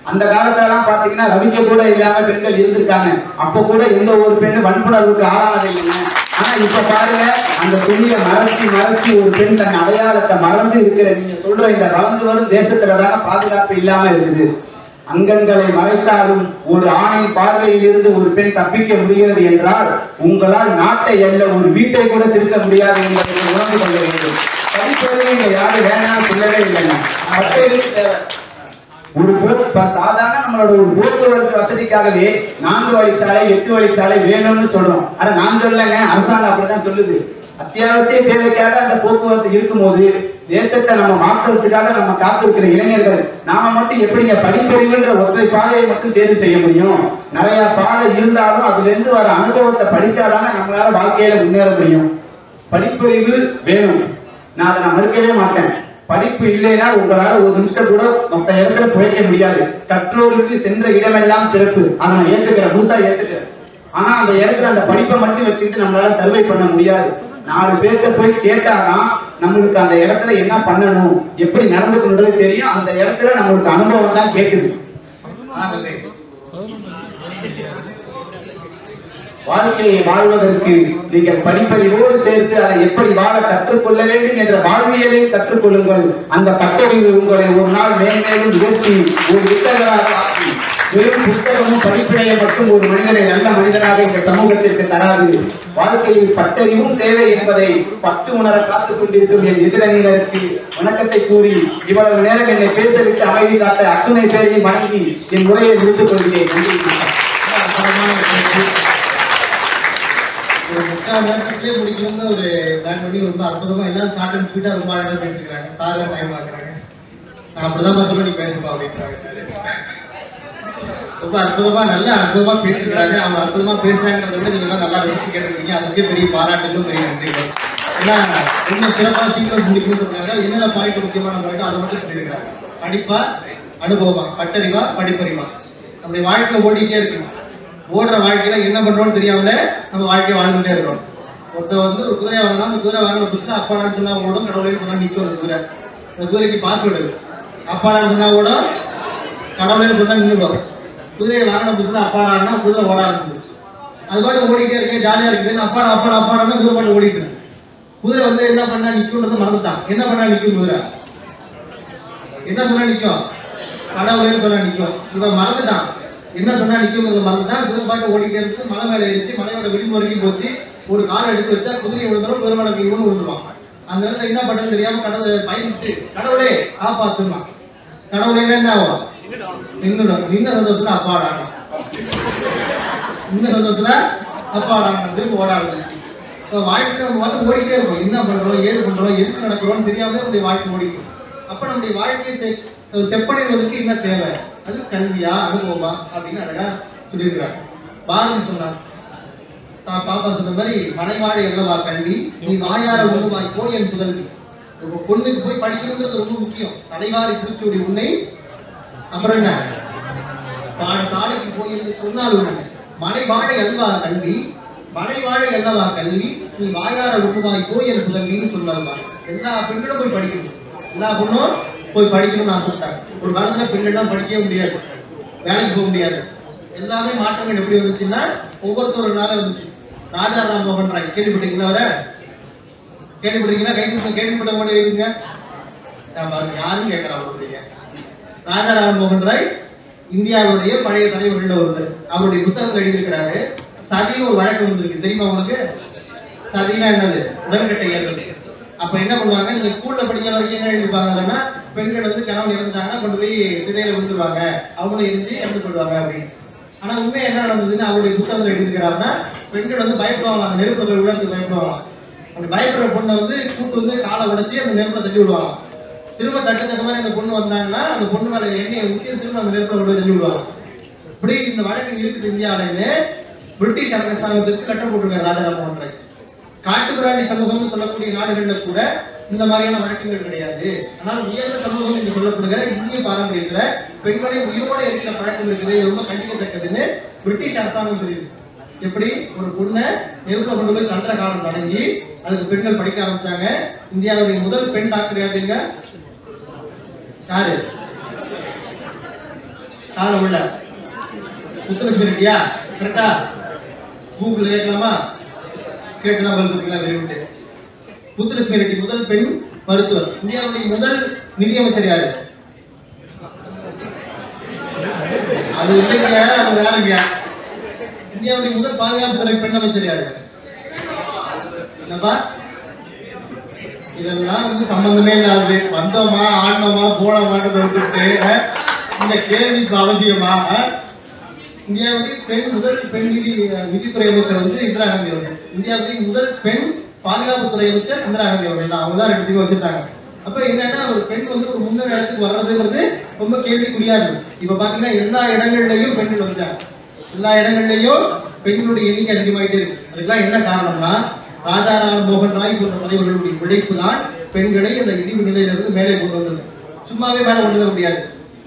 அந்த காலத்தெல்லாம் பாத்தீங்கன்னா ரவிக்க கூட இல்லாம பெண்கள் இருந்திருக்காங்க. அப்ப கூட எந்த ஒரு பெண்ணு வன்புணர்வுக்கு ஆளானது இல்லைங்க. ஆனா இப்ப பாருங்க, அந்த துணியை மறைச்சு ஒரு பெண் தன் அடையாளத்தை மறந்து இருக்கிற நீங்க சொல்ற இந்த வளர்ந்து வரும் தேசத்துலதாங்க பாதுகாப்பு இல்லாம இருக்குது. அங்கங்களை மறைத்தாலும் ஒரு ஆணின் பார்வையில் இருந்து ஒரு பெண் தப்பிக்க முடிகிறது என்றால் உங்களால் நாட்டை அல்ல ஒரு வீட்டை கூட திருத்த முடியாது என்பதை உணர்ந்து கொள்ள வேண்டும். படிப்பறிவு இங்க யாரும் வேணாம்னு சொல்லவே இல்லைங்க. ஒரு சாதாரண நம்மளோட ஒரு போக்குவரத்து வசதிக்காகவே 4 வழிச்சாலை 8 வழிச்சாலை வேணும்னு சொல்றோம். ஆனா நான் சொல்லலைங்க, அரசாங்கம் அப்படிதான் சொல்லுது. அத்தியாவசிய தேவைக்காக அந்த போக்குவரத்து இருக்கும்போது தேசத்தை நம்ம மாற்றுறதுக்காக நம்ம காத்திருக்கிற இளைஞர்கள் நாம மட்டும் எப்படிங்க படிப்பறிவுன்ற ஒற்றை பாதையை மட்டும் தேர்வு செய்ய முடியும்? நிறைய பாதை இருந்தாலும் அதுல இருந்து வர அனுபவத்தை படிச்சாதானே நம்மளால வாழ்க்கையில முன்னேற முடியும். படிப்பறிவு வேணும், நான் அதை மறுக்கவே மாட்டேன். படிப்பு இல்லைன்னா உங்களால ஒரு நிமிஷம் கூட மற்ற இடத்துல போய்க்க முடியாது. கற்றோருக்கு சென்ற இடமெல்லாம் சிறப்பு, அதை நான் ஏத்துக்கிறேன், முழுசா ஏத்துக்கிறேன். ஆனா அந்த இடத்துல அந்த படிப்பை மட்டும் வச்சுக்கிட்டு நம்மளால சர்வை பண்ண முடியாது. 4 பேர்கிட்ட போய் கேட்டாதான் நம்மளுக்கு அந்த இடத்துல என்ன பண்ணணும், எப்படி நடந்துக்கணுன்றது தெரியும். அந்த இடத்துல நம்மளுக்கு அனுபவம் தான் கேட்குது. வாழ்க்கையை வாழ்வதற்கு நீங்கள் படிப்பறிவோடு சேர்த்து அதை எப்படி வாழ கற்றுக்கொள்ள வேண்டும் என்ற வாழ்வியலை கற்றுக்கொள்ளுங்கள். அந்த பட்டறிவு உங்களை ஒரு நாள் மேன்மேலும் உயர்த்தி ஒரு புத்தகராக ஆக்கி, வெறும் புத்தகமும் படிப்பினையை மட்டும் ஒரு மனிதனை நல்ல மனிதனாக இந்த சமூகத்திற்கு தராது. வாழ்க்கையில் பட்டறிவும் தேவை என்பதை 10 உணர காத்துக் கொண்டிருக்கும் என் எதிரணியினருக்கு வணக்கத்தை கூறி இவ்வளவு நேரம் என்னை பேசவிட்டு அமைதி காத்த அத்துணை பேரையும் வணங்கி என் உரையை முடித்துக் கொள்கிறேன். ஒரு 3/4 நேரத்திலே முடிக்கணும்னு ஒரு பிளான் பண்ணி ரொம்ப அற்புதமா எல்லாரும் ஷார்ட் அண்ட் ஸ்வீட்டா ரொம்ப அழகா பேசிக்கிறாங்க. சார் டைம் ஆக்குறாங்க. நான் அப்படிதான் பார்த்து நீ பேசுப்பா அப்படின்றாங்க. ரொம்ப அற்புதமா அற்புதமா பேசிக்கிறாங்க. அவங்க அற்புதமா பேசுறாங்கிறத விட நீங்க எல்லாம் நல்லா ரசிச்சு கேட்டுருக்கீங்க. அதுக்கே பெரிய பாராட்டுகளும் பெரிய நன்றிகள். ஏன்னா ரொம்ப சிறப்பா சீக்கிரம் முடிக்கணுன்றதுக்காக என்னென்ன பாயிண்ட் முக்கியமான பாயிண்ட் அதை மட்டும் சொல்லியிருக்கிறாங்க. படிப்பா, அனுபவமா, பட்டறிவா, படிப்பறிவா. நம்முடைய வாழ்க்கை ஓடிட்டே இருக்கு. ஓடுற வாழ்க்கையில என்ன பண்றோம்னு தெரியாமல நம்ம வாழ்க்கையை வாழ்ந்துட்டே இருக்கோம். ஒருத்தர் ஒரு குதிரை வாங்கினா அந்த குதிரை வாங்கின புதுசுல அப்பாடான்னு சொன்னா ஓடும், கடவுளையும் சொன்னா நிற்கும். ஒரு குதிரை, அந்த குதிரைக்கு பாஸ்வேர்டு இருக்கு. அப்பாடான்னு சொன்னா ஓடும், கடவுளையும் சொன்னா நின்றுடும். குதிரையை வாங்கின புதுசுல அப்பாடான்னா குதிரை ஓட ஆரம்பிச்சு. அது பாட்டு ஓடிட்டே இருக்கு, ஜாலியா இருக்குது. அப்பாடா அப்பாடா அப்பாடான்னா குதிரை பாட்டு ஓடிட்டு இருக்கு. குதிரை என்ன பண்ணா நிற்கும்ன்றதை மறந்துட்டான். என்ன பண்ணா நிற்கும் குதிரை? என்ன சொன்னா நிற்கும்? கடவுளையும் சொன்னா நிற்கும். இவன் மறந்துட்டான். என்ன சொன்னா நிற்குங்கிறத மறந்துதான் குதிரை பாட்டு ஓடிட்டே இருக்கு. மலை மேல ஏறிச்சு, மலையோட விளிம்பு வரைக்கும் போச்சு. ஒரு காலை எடுத்து வச்சா குதிரையை விழுந்தாலும் குதிரை மேலே இவனு விழுந்துருவான். அந்த இடத்துல என்ன பண்றதுன்னு தெரியாம கடவுளை பயந்துட்டு கடவுளே காப்பாத்துமா. கடவுளை என்ன ஆகும்? நின்றுடும். நின்ன சந்தோஷத்துல அப்பாடான, இந்த சந்தோஷத்துல அப்பாடான திரும்ப ஓடாது. இப்போ வாழ்க்கையில நம்ம வந்து ஓடிட்டே இருக்கோம். என்ன பண்றோம், ஏது பண்றோம், எதுக்கு நடக்கிறோம்னு தெரியாமலே நம்முடைய வாழ்க்கை ஓடிக்கும். அப்ப நம்முடைய வாழ்க்கையை செப்பனிடுவதற்கு என்ன தேவை? அது கல்வியா, அனுபவமா அப்படின்னு அழகா சொல்லியிருக்கிறாங்க. பாரதி சொன்னார், பாப்பா சொன்ன மாதிரி மனைவாழ எல்லவா கல்வி, நீ வாயார உண்ணுவாய்க்கோ என் புதல்வி. ஒரு பொண்ணுக்கு போய் படிக்கணுங்கிறது ரொம்ப முக்கியம். தலைவாரி பூச்சோடி உன்னை, அப்புறம் என்ன பாடசாலைக்கு போய் என்று சொன்னால் உண்மை. மனைவாழ எல்வா கல்வி, மனைவாழ எல்லவா கல்வி, நீ வாயார உண்ணுவாய்க்கோ என் புதல்வின்னு சொன்னார். எல்லா பெண்களும் போய் படிக்கணும். எல்லா பொண்ணும் போய் படிக்கணும்னு ஆசைப்பட்டாங்க. ஒரு காலத்துல பெண்கள் படிக்கவே முடியாது, வேலைக்கு போக முடியாது. எல்லாமே மாற்றங்கள் எப்படி வந்துச்சுன்னா ஒவ்வொருத்தவர்களால வந்துச்சு. ராஜா ராம்மோகன் ராய் கேள்விப்பட்டீங்களா? அவரை கேள்விப்பட்டீங்களா? கேள்விப்பட்ட கூட இருங்க பாருங்க, யாரும் கேட்கறாங்க. ராஜா ராம்மோகன் ராய் இந்தியாவுடைய பழைய தலைவர்கள் ஒருத்தர். அவருடைய புத்தகத்தில் எழுதியிருக்கிறாரு. சதின்னு ஒரு வழக்கு வந்திருக்கு, தெரியுமா உங்களுக்கு? சதினா என்னது? உடன்கட்டை ஏறுறது. அப்ப என்ன பண்ணுவாங்க, நீங்க ஸ்கூல்ல படிக்கிற வரைக்கும் என்ன எழுதிருப்பாங்கன்னா, பெண்கள் கணவன் இறந்துட்டாங்கன்னா கொண்டு போய் சிதையில விழுந்துருவாங்க, அவங்களும் இறந்து போயிடுவாங்க அப்படின்னு. ஆனா உண்மை என்ன நடந்ததுன்னு அவருடைய புத்தகத்தில் எழுதியிருக்கிறாருன்னா, பெண்கள் பயப்படுவாங்க, அந்த நெருப்புல போய் விழுறதுக்கு பயப்படுவாங்க. அப்படி பயப்படுற பொண்ணை கூட்டு காலை உடைச்சி அந்த நெருப்பை தள்ளி விடுவாங்க. திரும்ப தட்டு மாதிரி அந்த பொண்ணு வந்தாங்கன்னா அந்த பொண்ணு மேல எண்ணெயை ஊற்றி திரும்ப அந்த நெருப்பை போய் தள்ளி விடுவாங்க. இப்படி இந்த வழக்கு இருக்குது இந்தியாவிலே. பிரிட்டிஷ் அரசாங்கத்திற்கு கட்ட போட்டிருக்காரு ராஜா ராம்மோகன் ராய். காட்டுப்பிராணி சமூகம்னு சொல்லக்கூடிய நாடுகள்ல கூட இந்த மாதிரியான வழக்குகள் கிடையாது. ஆனால் உயர்ந்த சமூகம் என்று சொல்லப்படுகிற இந்திய பாரம்பரியத்துல பெண்களை உயிரோட இருக்கிற பழக்கம் இருக்குது, ரொம்ப கண்டிக்கத்தக்கதுன்னு பிரிட்டிஷ் அரசாங்கம் சொல்லியிருக்கு. எப்படி ஒரு பொண்ணை நெருப்புல கொண்டு போய் தள்ளுற காலம் தொடங்கி அதுக்கு பெண்கள் படிக்க ஆரம்பிச்சாங்க. இந்தியாவுடைய முதல் பெண் டாக்டர் யாருங்க? யாரு? காலம் உள்ள முத்துலட்சுமி ரெட்டியா? கரெக்டா? கூகுள்ல கேட்கலாமா? கேட்டுதான் பதில் வெறிவிட்டு. முத்துலட்சுமி ரெட்டி முதல் பெண் மருத்துவர். இந்தியாவுடைய முதல் நிதியமைச்சர் யாரு? அது இல்லைங்க, அது வேறங்க. இந்தியாவுடைய முதல் பாதுகாப்புத்துறை பெண் அமைச்சர் யாரு? என்னப்பா? இதெல்லாம் சம்பந்தமே இல்லாது வந்தோமா ஆடணுமா போனோமான்னு விட்டுட்டு இந்த கேள்விக்கு அவசியமா? இந்தியாவுடைய முதல் பெண் நிதித்துறை அமைச்சர் இந்திரா காந்தி அவர்கள். இந்தியாவுடைய முதல் பெண் பாதுகாப்புத்துறை அமைச்சர் இந்திரா காந்தி அவர்கள். அவங்க தான் 2 வச்சிருக்காங்க. அப்ப என்னன்னா ஒரு பெண் ஒரு முன்னணி இடத்துக்கு வர்றதுங்கிறது ரொம்ப கேள்விக்குரியாது. இப்ப பாத்தீங்கன்னா எல்லா இடங்கள்லயும் பெண்கள் வந்துட்டாங்க. எல்லா இடங்கள்லயும் பெண்களுடைய எண்ணிக்கை அதிகமாயிட்டே இருக்கு. அதுக்கெல்லாம் என்ன காரணம்னா ராஜா ராம்மோகன் ராய் போன்ற தலைவர்களுடைய உழைப்பு தான் பெண்களை அந்த இழிவு நிலையிலிருந்து மேலே கொண்டு வந்தது. சும்மாவே மேலே கொண்டு வர முடியாது.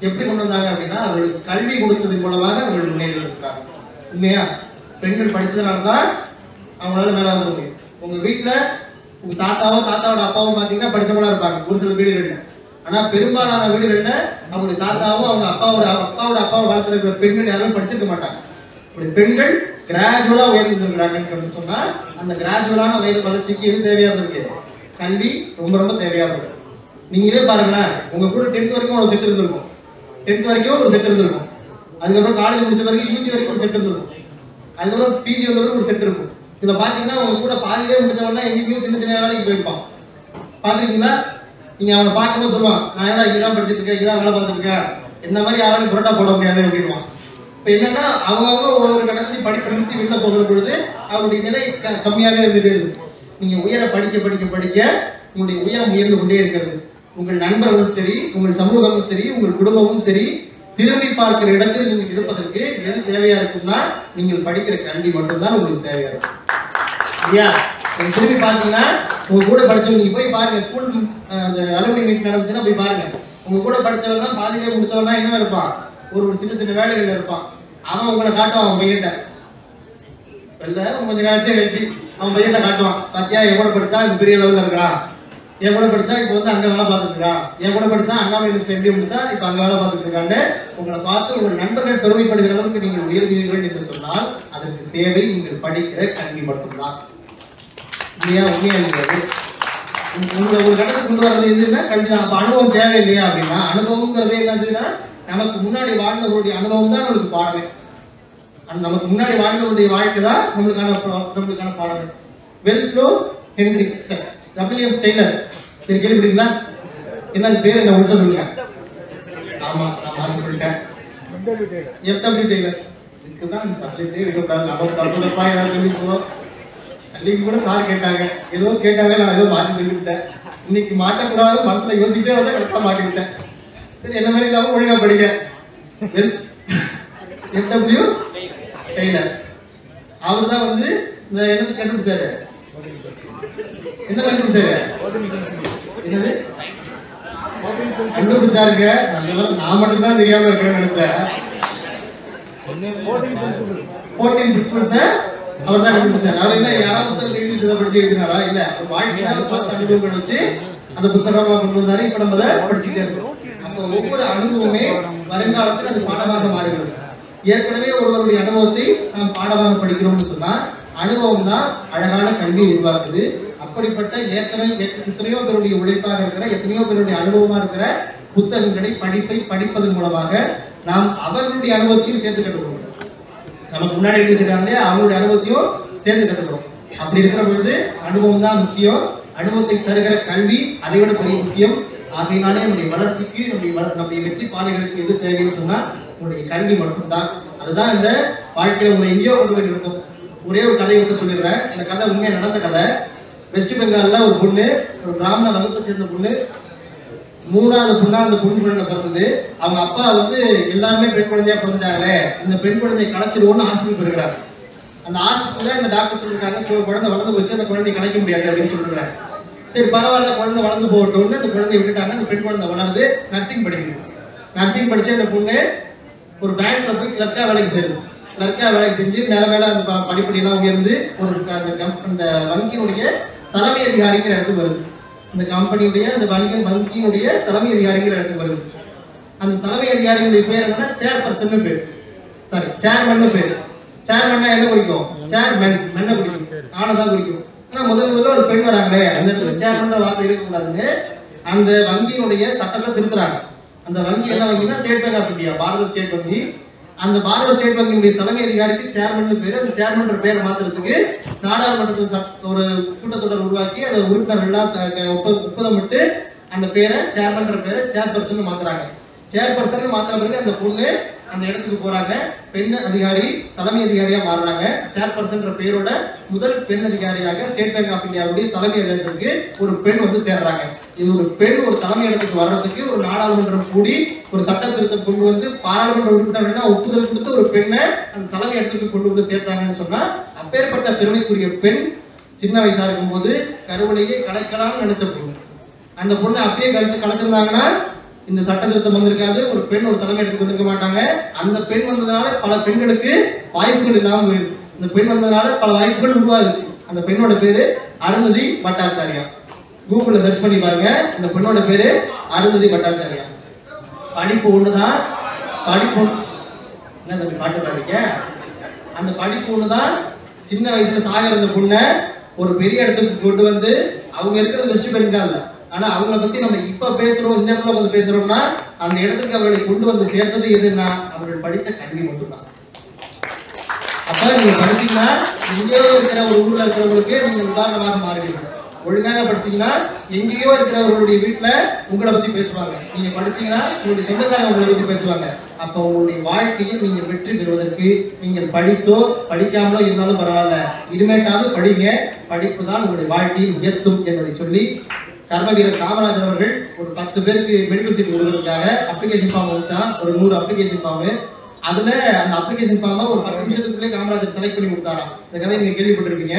எப்படி கொண்டு வந்தாங்க அப்படின்னா அவர்களுக்கு கல்வி கொடுத்ததன் மூலமாக அவர்கள் முன்னேறி இருக்கிறாங்க. உண்மையா பெண்கள் படிச்சதுனாலதான் அவங்களால மேல வர முடியும். உங்க வீட்டுல உங்க தாத்தாவோட அப்பாவும் பாத்தீங்கன்னா படிச்சவங்களா இருப்பாங்க ஒரு சில வீடுகள்ல. ஆனா பெரும்பாலான வீடுகள்ல அவங்களுடைய தாத்தாவும் அவங்க அப்பாவோட அப்பாவை காலத்துல இருக்கிற பெண்கள் யாரும் படிச்சிருக்க மாட்டாங்க. பெண்கள் கிராஜுவலா உயர்ந்துருக்கிறாங்கன்னு சொன்னா அந்த கிராஜுவலான வயது வளர்ச்சிக்கு எது தேவையா இருக்கு? கல்வி ரொம்ப ரொம்ப தேவையா இருக்கு. நீங்க இதே பாருங்களேன், உங்க கூட 10th வரைக்கும் ஒரு செட் இருந்திருக்கும், 10th வரைக்கும் ஒரு செட் இருந்திருக்கும், அதுக்கப்புறம் காலேஜ் முடிச்ச வரைக்கும் யூஜி வரைக்கும் ஒரு செட் இருந்திருக்கும், அதுக்கப்புறம் பிஜி வந்தவரைக்கும் ஒரு செட் இருக்கும். இதுல பாத்தீங்கன்னா உங்க கூட பாதியிலே முடிச்சவனா எங்கேயும் சின்ன சின்ன வேலைக்கு போயிருப்பான். பாத்துருக்கீங்களா? நீங்க அவனை பார்க்கும்போது சொல்லுவான், நான் ஏன்னா இங்கதான் படிச்சுட்டு இருக்கேன், இங்கதான் வேலை பார்த்துட்டு இருக்கேன், என்ன மாதிரி யாராலும் புரோட்டா போட முடியாது அப்படின்வான். இப்ப என்னன்னா அவங்க ஒவ்வொரு கடத்தையும் படிப்பு நிறுத்தி வெளில போகிற பொழுது அவருடைய நிலை கம்மியாக இருந்துட்டு இருக்கு. நீங்க உயர படிக்க படிக்க படிக்க உங்களுடைய உயரம் உயர்ந்து கொண்டே இருக்கிறது. உங்கள் நண்பர்களும் சரி, உங்கள் சமூகமும் சரி, உங்கள் குடும்பமும் சரி, திரும்பி பார்க்கிற இடத்தில் நீங்கள் இருப்பதற்கு எது தேவையா இருக்கும்னா நீங்கள் படிக்கிற கல்வி மட்டும்தான் உங்களுக்கு தேவையா இருக்கும். இல்லையா? நீங்க திரும்பி பார்த்தீங்கன்னா உங்க கூட படிச்சவங்க நீங்க போய் பாருங்க, ஸ்கூல் அந்த அலுவலக மீட் நடந்துச்சுன்னா போய் பாருங்க. உங்க கூட படிச்சவங்க தான் பாதியிலே முடிச்சவனா என்ன இருப்பான், ஒரு சின்ன சின்ன வேலைகள் இருப்பான். அவன் உங்களை காட்டுவான், அவன் பையன்ட்ட வெளில கொஞ்சம் காட்சி வச்சு அவன் பையன்ட்ட காட்டுவான், பாத்தியா என் கூட படித்தா இந்த பெரிய லெவலில் இருக்கிறான், என் கூட படித்தா இப்போ வந்து அங்கே வேலை பார்த்துட்டு இருக்கான், என் கூட படித்தா அண்ணாமலை யூனிவர்சிட்டி எப்படி முடித்தா இப்போ அங்கே வேலை பார்த்துட்டு இருக்கான்னு உங்களை பார்த்து உங்கள் நண்பர்கள் பெருமைப்படுகிற அளவுக்கு நீங்கள் உயர்வீர்கள் என்று சொன்னால் அதற்கு தேவை நீங்கள் படிக்கிற கல்வி மட்டும்தான். இல்லையா? உண்மையா இருக்கிறது. உங்களை ஒரு கடத்தை கொண்டு வர்றது எதுன்னா கல்வி தான். அப்போ அனுபவம் தேவை இல்லையா அப்படின்னா, அனுபவங்கிறது என்னதுன்னா நமக்கு முன்னாடி வாழ்ந்தவருடைய அனுபவம் தான் நம்மளுக்கு பாடமே. நமக்கு முன்னாடி வாழ்ந்தவருடைய வாழ்க்கை தான் நம்மளுக்கான பாடமே. வெல்ஸ்லோ ஹென்ரி WF டெய்லர் கேள்விப்பட்டீங்களா? என்ன பேர் என்ன உள்ள சொல்லுங்க? ஆமா, நான் மாத்தி சொல்லிட்டேன். FW Taylor. இதுக்குதான் இந்த சப்ஜெக்டே இருக்கக்கூடாது. நம்ம தப்புதப்பா ஏதாவது சொல்லி போதும். அன்னைக்கு கூட சார் கேட்டாங்க, ஏதோ கேட்டாங்க, நான் ஏதோ மாற்றி சொல்லிவிட்டேன். இன்னைக்கு மாட்டக்கூடாது மனசுல யோசிச்சுட்டே வந்து கரெக்டாக மாட்டி விட்டேன். சரி, என்ன மாதிரி இல்லாம ஒழுங்கா படிக்க. FW டெய்லர் அவர் தான் வந்து இந்த என்னது கண்டுபிடிச்சாரு, என்ன கண்டுபிடிச்சாரு, என்னது கண்டுபிடிச்சாருங்க. நான் மட்டும்தான் தெரியாம இருக்கிறேன் நினைச்சேன். 14 பிரின்சிபல்ஸை அவர் தான் கண்டுபிடிச்சாரு. அவர் என்ன யாராவது புத்தகத்தை எழுதி படிச்சு எழுதினாரா? இல்ல, வாழ்க்கையில பார்த்த அனுபவங்கள் வச்சு அந்த புத்தகமா கொண்டு வந்தாரு. இப்ப நம்ம அதை படிச்சுட்டே இருக்கோம். அப்போ ஒவ்வொரு அனுபவமே வருங்காலத்தில் அது பாடமாக மாறுகிறது. ஏற்கனவே ஒருவருடைய அனுபவத்தை நாம் பாடமாக படிக்கிறோம்னு சொன்னா அனுபவம் தான் அழகான கல்வியை உருவாக்குது. அப்படிப்பட்ட எத்தனையோ பேருடைய உழைப்பாக இருக்கிற, எத்தனையோ பேருடைய அனுபவமா இருக்கிற புத்தகங்களை படிப்பதன் மூலமாக நாம் அவர்களுடைய அனுபவத்தையும் சேர்த்து கற்றுக்கிறோம். நமக்கு முன்னாடி எழுதிருக்காங்களே அவங்களுடைய அனுபவத்தையும் சேர்ந்து கற்றுக்கிறோம். அப்படி இருக்கிற பொழுது அனுபவம் தான் முக்கியம். அனுபவத்தை தருகிற கல்வி அதை விட பெரிய முக்கியம். ஆகையினாலே நம்முடைய வளர்ச்சிக்கு நம்முடைய வெற்றி பாதைகளுக்கு எது தேவைன்னு சொன்னா உங்களுடைய கல்வி மட்டும்தான். அதுதான் இந்த வாழ்க்கையில உங்களை எங்கேயோ கொண்டு போய் நிறுத்தும். ஒரே ஒரு கதையை மட்டும் சொல்லிடுறேன். இந்த கதை உண்மையா நடந்த கதை. வெஸ்ட் பெங்கால்ல ஒரு பொண்ணு, ஒரு பிராமண வகுப்பை சேர்ந்த பொண்ணு, 3வது பொண்ணா அந்த பொண்ணு குழந்தை பிறந்தது. அவங்க அப்பா வந்து எல்லாருமே பெண் குழந்தையா பிறந்துட்டாங்களே, இந்த பெண் குழந்தையை கலைச்சிருவோம்னு ஹாஸ்பிட்டல் போயிருக்கிறாங்க. அந்த ஹாஸ்பிட்டல்ல இந்த டாக்டர் சொல்லிருக்காங்க, குழந்தை வளர்ந்து போச்சு, அந்த குழந்தையை கலைக்க முடியாது அப்படின்னு சொல்லிருக்காங்க. சரி பரவாயில்ல, குழந்தை வளர்ந்து போகட்டும்னு அந்த குழந்தைய விட்டுட்டாங்க. அந்த பெண் குழந்தை வளருது, நர்சிங் படிக்குது. நர்சிங் படிச்சு அந்த பொண்ணு ஒரு பேங்க்ல போய் கிளர்க்கா வேலைக்கு சேருது. கிளர்க்கா வேலைக்கு செஞ்சு மேல மேல அந்த படிப்படியெல்லாம் உயர்ந்து ஒரு அந்த வங்கியினுடைய தலைமை அதிகாரிங்கிற இடத்துக்கு வருது. இந்த கம்பெனியுடைய அந்த வங்கியினுடைய தலைமை அதிகாரிங்கிற இடத்துக்கு வருது. அந்த தலைமை அதிகாரிகளுடைய பேர் என்னன்னா சேர்பர்சன் பேர், சாரி சேர்மன் பேர். சேர்மன்னா என்ன குறிக்கும்? சேர்மன் மென்ன குறிக்கும், ஆனதான் குறிக்கும். ஆனா முதல்ல ஒரு பெண் வராங்களே, அந்த இடத்துல சேர்மன்ற வார்த்தை இருக்கக்கூடாதுன்னு அந்த வங்கியினுடைய சட்டத்தை திருத்துறாங்க. அந்த வங்கி என்ன வங்கினா state bank of India, Bharat state வங்கி. அந்த பாரத ஸ்டேட் வங்கியினுடைய தலைமை அதிகாரிக்கு சேர்மன் பேரு. அந்த சேர்மன்ற பேரை மாத்துறதுக்கு நாடாளுமன்றத்தில் ஒரு கூட்டத்தொடர் உருவாக்கி அந்த உறுப்பினர்கள் ஒப்பந்தமிட்டு அந்த பேரை சேர்மன்ற பேரை சேர்பர்சன் மாத்துறாங்க. சேர்பர்சன் மாத்திர பிறகு அந்த பொண்ணு அந்த இடத்துக்கு போறாங்க. பெண் அதிகாரி தலைமை அதிகாரியா மாறுறாங்க. சேர்பர்சன் பேரோட முதல் பெண் அதிகாரியாக ஸ்டேட் பேங்க் ஆஃப் இந்தியாவுடைய தலைமை இடத்துக்கு ஒரு பெண் வந்து சேர்றாங்க. இது ஒரு பெண் ஒரு தலைமை இடத்துக்கு வர்றதுக்கு ஒரு நாடாளுமன்றம் கூடி ஒரு சட்ட திருத்தம் கொண்டு வந்து பாராளுமன்ற உறுப்பினர்கள் ஒப்புதல் கொடுத்து ஒரு பெண்ணை அந்த தலைமை இடத்துக்கு கொண்டு வந்து சேர்த்தாங்கன்னு சொன்னா அப்பேற்பட்ட பெருமைக்குரிய பெண் சின்ன வயசா இருக்கும் போது கருவளையை கலைக்கலாம்னு நினைச்ச பொண்ணு. அந்த பொண்ணு அப்பயே கருத்து கலைச்சிருந்தாங்கன்னா இந்த சட்ட திருத்தம் வந்திருக்காது, ஒரு பெண் ஒரு தலைமை எடுத்துக்கு வந்திருக்க மாட்டாங்க. அந்த பெண் வந்ததுனால பல பெண்களுக்கு வாய்ப்புகள் இல்லாம போயிருக்கு. இந்த பெண் வந்ததுனால பல வாய்ப்புகள் உருவாகுச்சு. அந்த பெண்ணோட பேரு அருந்ததி பட்டாச்சாரியா. கூகுள்ல சர்ச் பண்ணி பாருங்க, இந்த பெண்ணோட பேரு அருந்ததி பட்டாச்சாரியா. படிப்பு ஒண்ணுதான், படிப்பு என்ன தம்பி பாட்டு பாருங்க. அந்த படிப்பு ஒண்ணுதான் சின்ன வயசுல சாகர அந்த பொண்ணை ஒரு பெரிய இடத்துக்கு கொண்டு வந்து அவங்க இருக்கிறது வெஸ்ட் பெங்கால்ல. ஆனா அவங்கள பத்தி நம்ம இப்ப பேசுறோம், இந்த இடத்துல வந்து பேசுறோம்னா அந்த இடத்துக்கு அவர்களை கொண்டு வந்து சேர்த்தது எதுன்னா அவர்கள் படித்த கல்வி மட்டும்தான். அப்ப நீங்க படிச்சீங்கன்னா இங்கேயோ இருக்கிற ஒரு ஊர்ல இருக்கிறவங்களுக்கு நீங்க உதாரணமாக மாறுவீங்க. ஒழுங்காக படிச்சீங்கன்னா எங்கேயோ இருக்கிறவர்களுடைய வீட்டுல உங்களை பத்தி பேசுவாங்க. நீங்க படிச்சீங்கன்னா உங்களுடைய சொந்தக்காரங்க உங்களை பத்தி பேசுவாங்க. அப்ப உங்களுடைய வாழ்க்கையில் நீங்கள் வெற்றி பெறுவதற்கு நீங்கள் படித்தோ படிக்காமலோ இருந்தாலும் பரவாயில்ல, இனிமேட்டாவது படிங்க. படிப்பு தான் உங்களுடைய வாழ்க்கையை உயர்த்தும் என்பதை சொல்லி கர்ம வீரர் காமராஜர் அவர்கள் ஒரு 10 பேருக்கு மெடிக்கல் சீட் கொடுக்கறதுக்காக அப்ளிகேஷன் ஃபார்ம் வச்சா, ஒரு 100 அப்ளிகேஷன் ஃபார்ம். அதுல அந்த அப்ளிகேஷன் ஃபார்மை ஒரு 10 நிமிஷத்துக்குள்ளே காமராஜர் செலக்ட் பண்ணி கொடுத்தாராம். இந்த கதை நீங்க கேள்விப்பட்டிருப்பீங்க,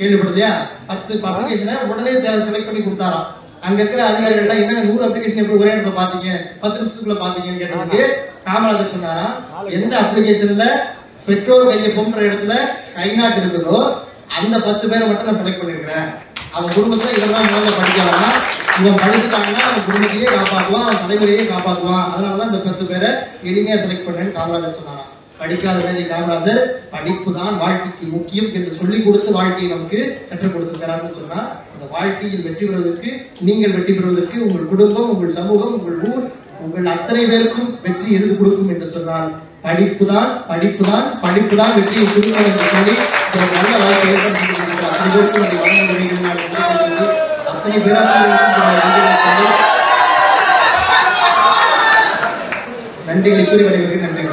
கேள்விப்பட்டதையா? 10 அப்ளிகேஷனை உடனே செலக்ட் பண்ணி கொடுத்தாராம். அங்க இருக்கிற அதிகாரிகள் என்ன 100 அப்ளிகேஷன் எப்படி ஒரே இடத்துல பாத்தீங்க, 10 நிமிஷத்துக்குள்ள பாத்தீங்கன்னு கேட்டதுக்கு காமராஜர் சொன்னாரா, எந்த அப்ளிகேஷன்ல பெற்றோர் கையொப்பம்ன்ற இடத்துல கைநாட்டு இருக்குதோ அந்த 10 பேரை மட்டும் நான் செலக்ட் பண்ணிருக்கிறேன். அவன் குடும்பத்துல இதெல்லாம் முதல்ல படிக்காமனா இவன் படிச்சுட்டாங்கன்னா அவன் குடும்பத்தையே காப்பாற்றுவான், அவன் தலைமுறையே காப்பாற்றுவான். அதனாலதான் இந்த 10 பேரை எளிமையா செலக்ட் பண்ணேன்னு காமராஜர் சொன்னாராம். படிக்காத மேதை காமராஜர் படிப்பு தான் வாழ்க்கைக்கு முக்கியம் என்று சொல்லிக் கொடுத்து வாழ்க்கையை நமக்கு கற்றுக் கொடுத்திருக்கிறார்னு சொன்னா, அந்த வாழ்க்கையில் வெற்றி பெறுவதற்கு, நீங்கள் வெற்றி பெறுவதற்கு உங்கள் குடும்பம், உங்கள் சமூகம், உங்கள் ஊர், உங்கள் அத்தனை பேருக்கும் வெற்றி எது கொடுக்கும் என்று சொன்னால் படிப்பு தான் வெற்றியை கொடுக்கும் என்று சொல்லி ஒரு நல்ல வாழ்க்கை ஏற்படுத்தி அத்தனை பேராசிரியர்களுக்கும் நன்றிகளை கூறி வருகிறது. நன்றி.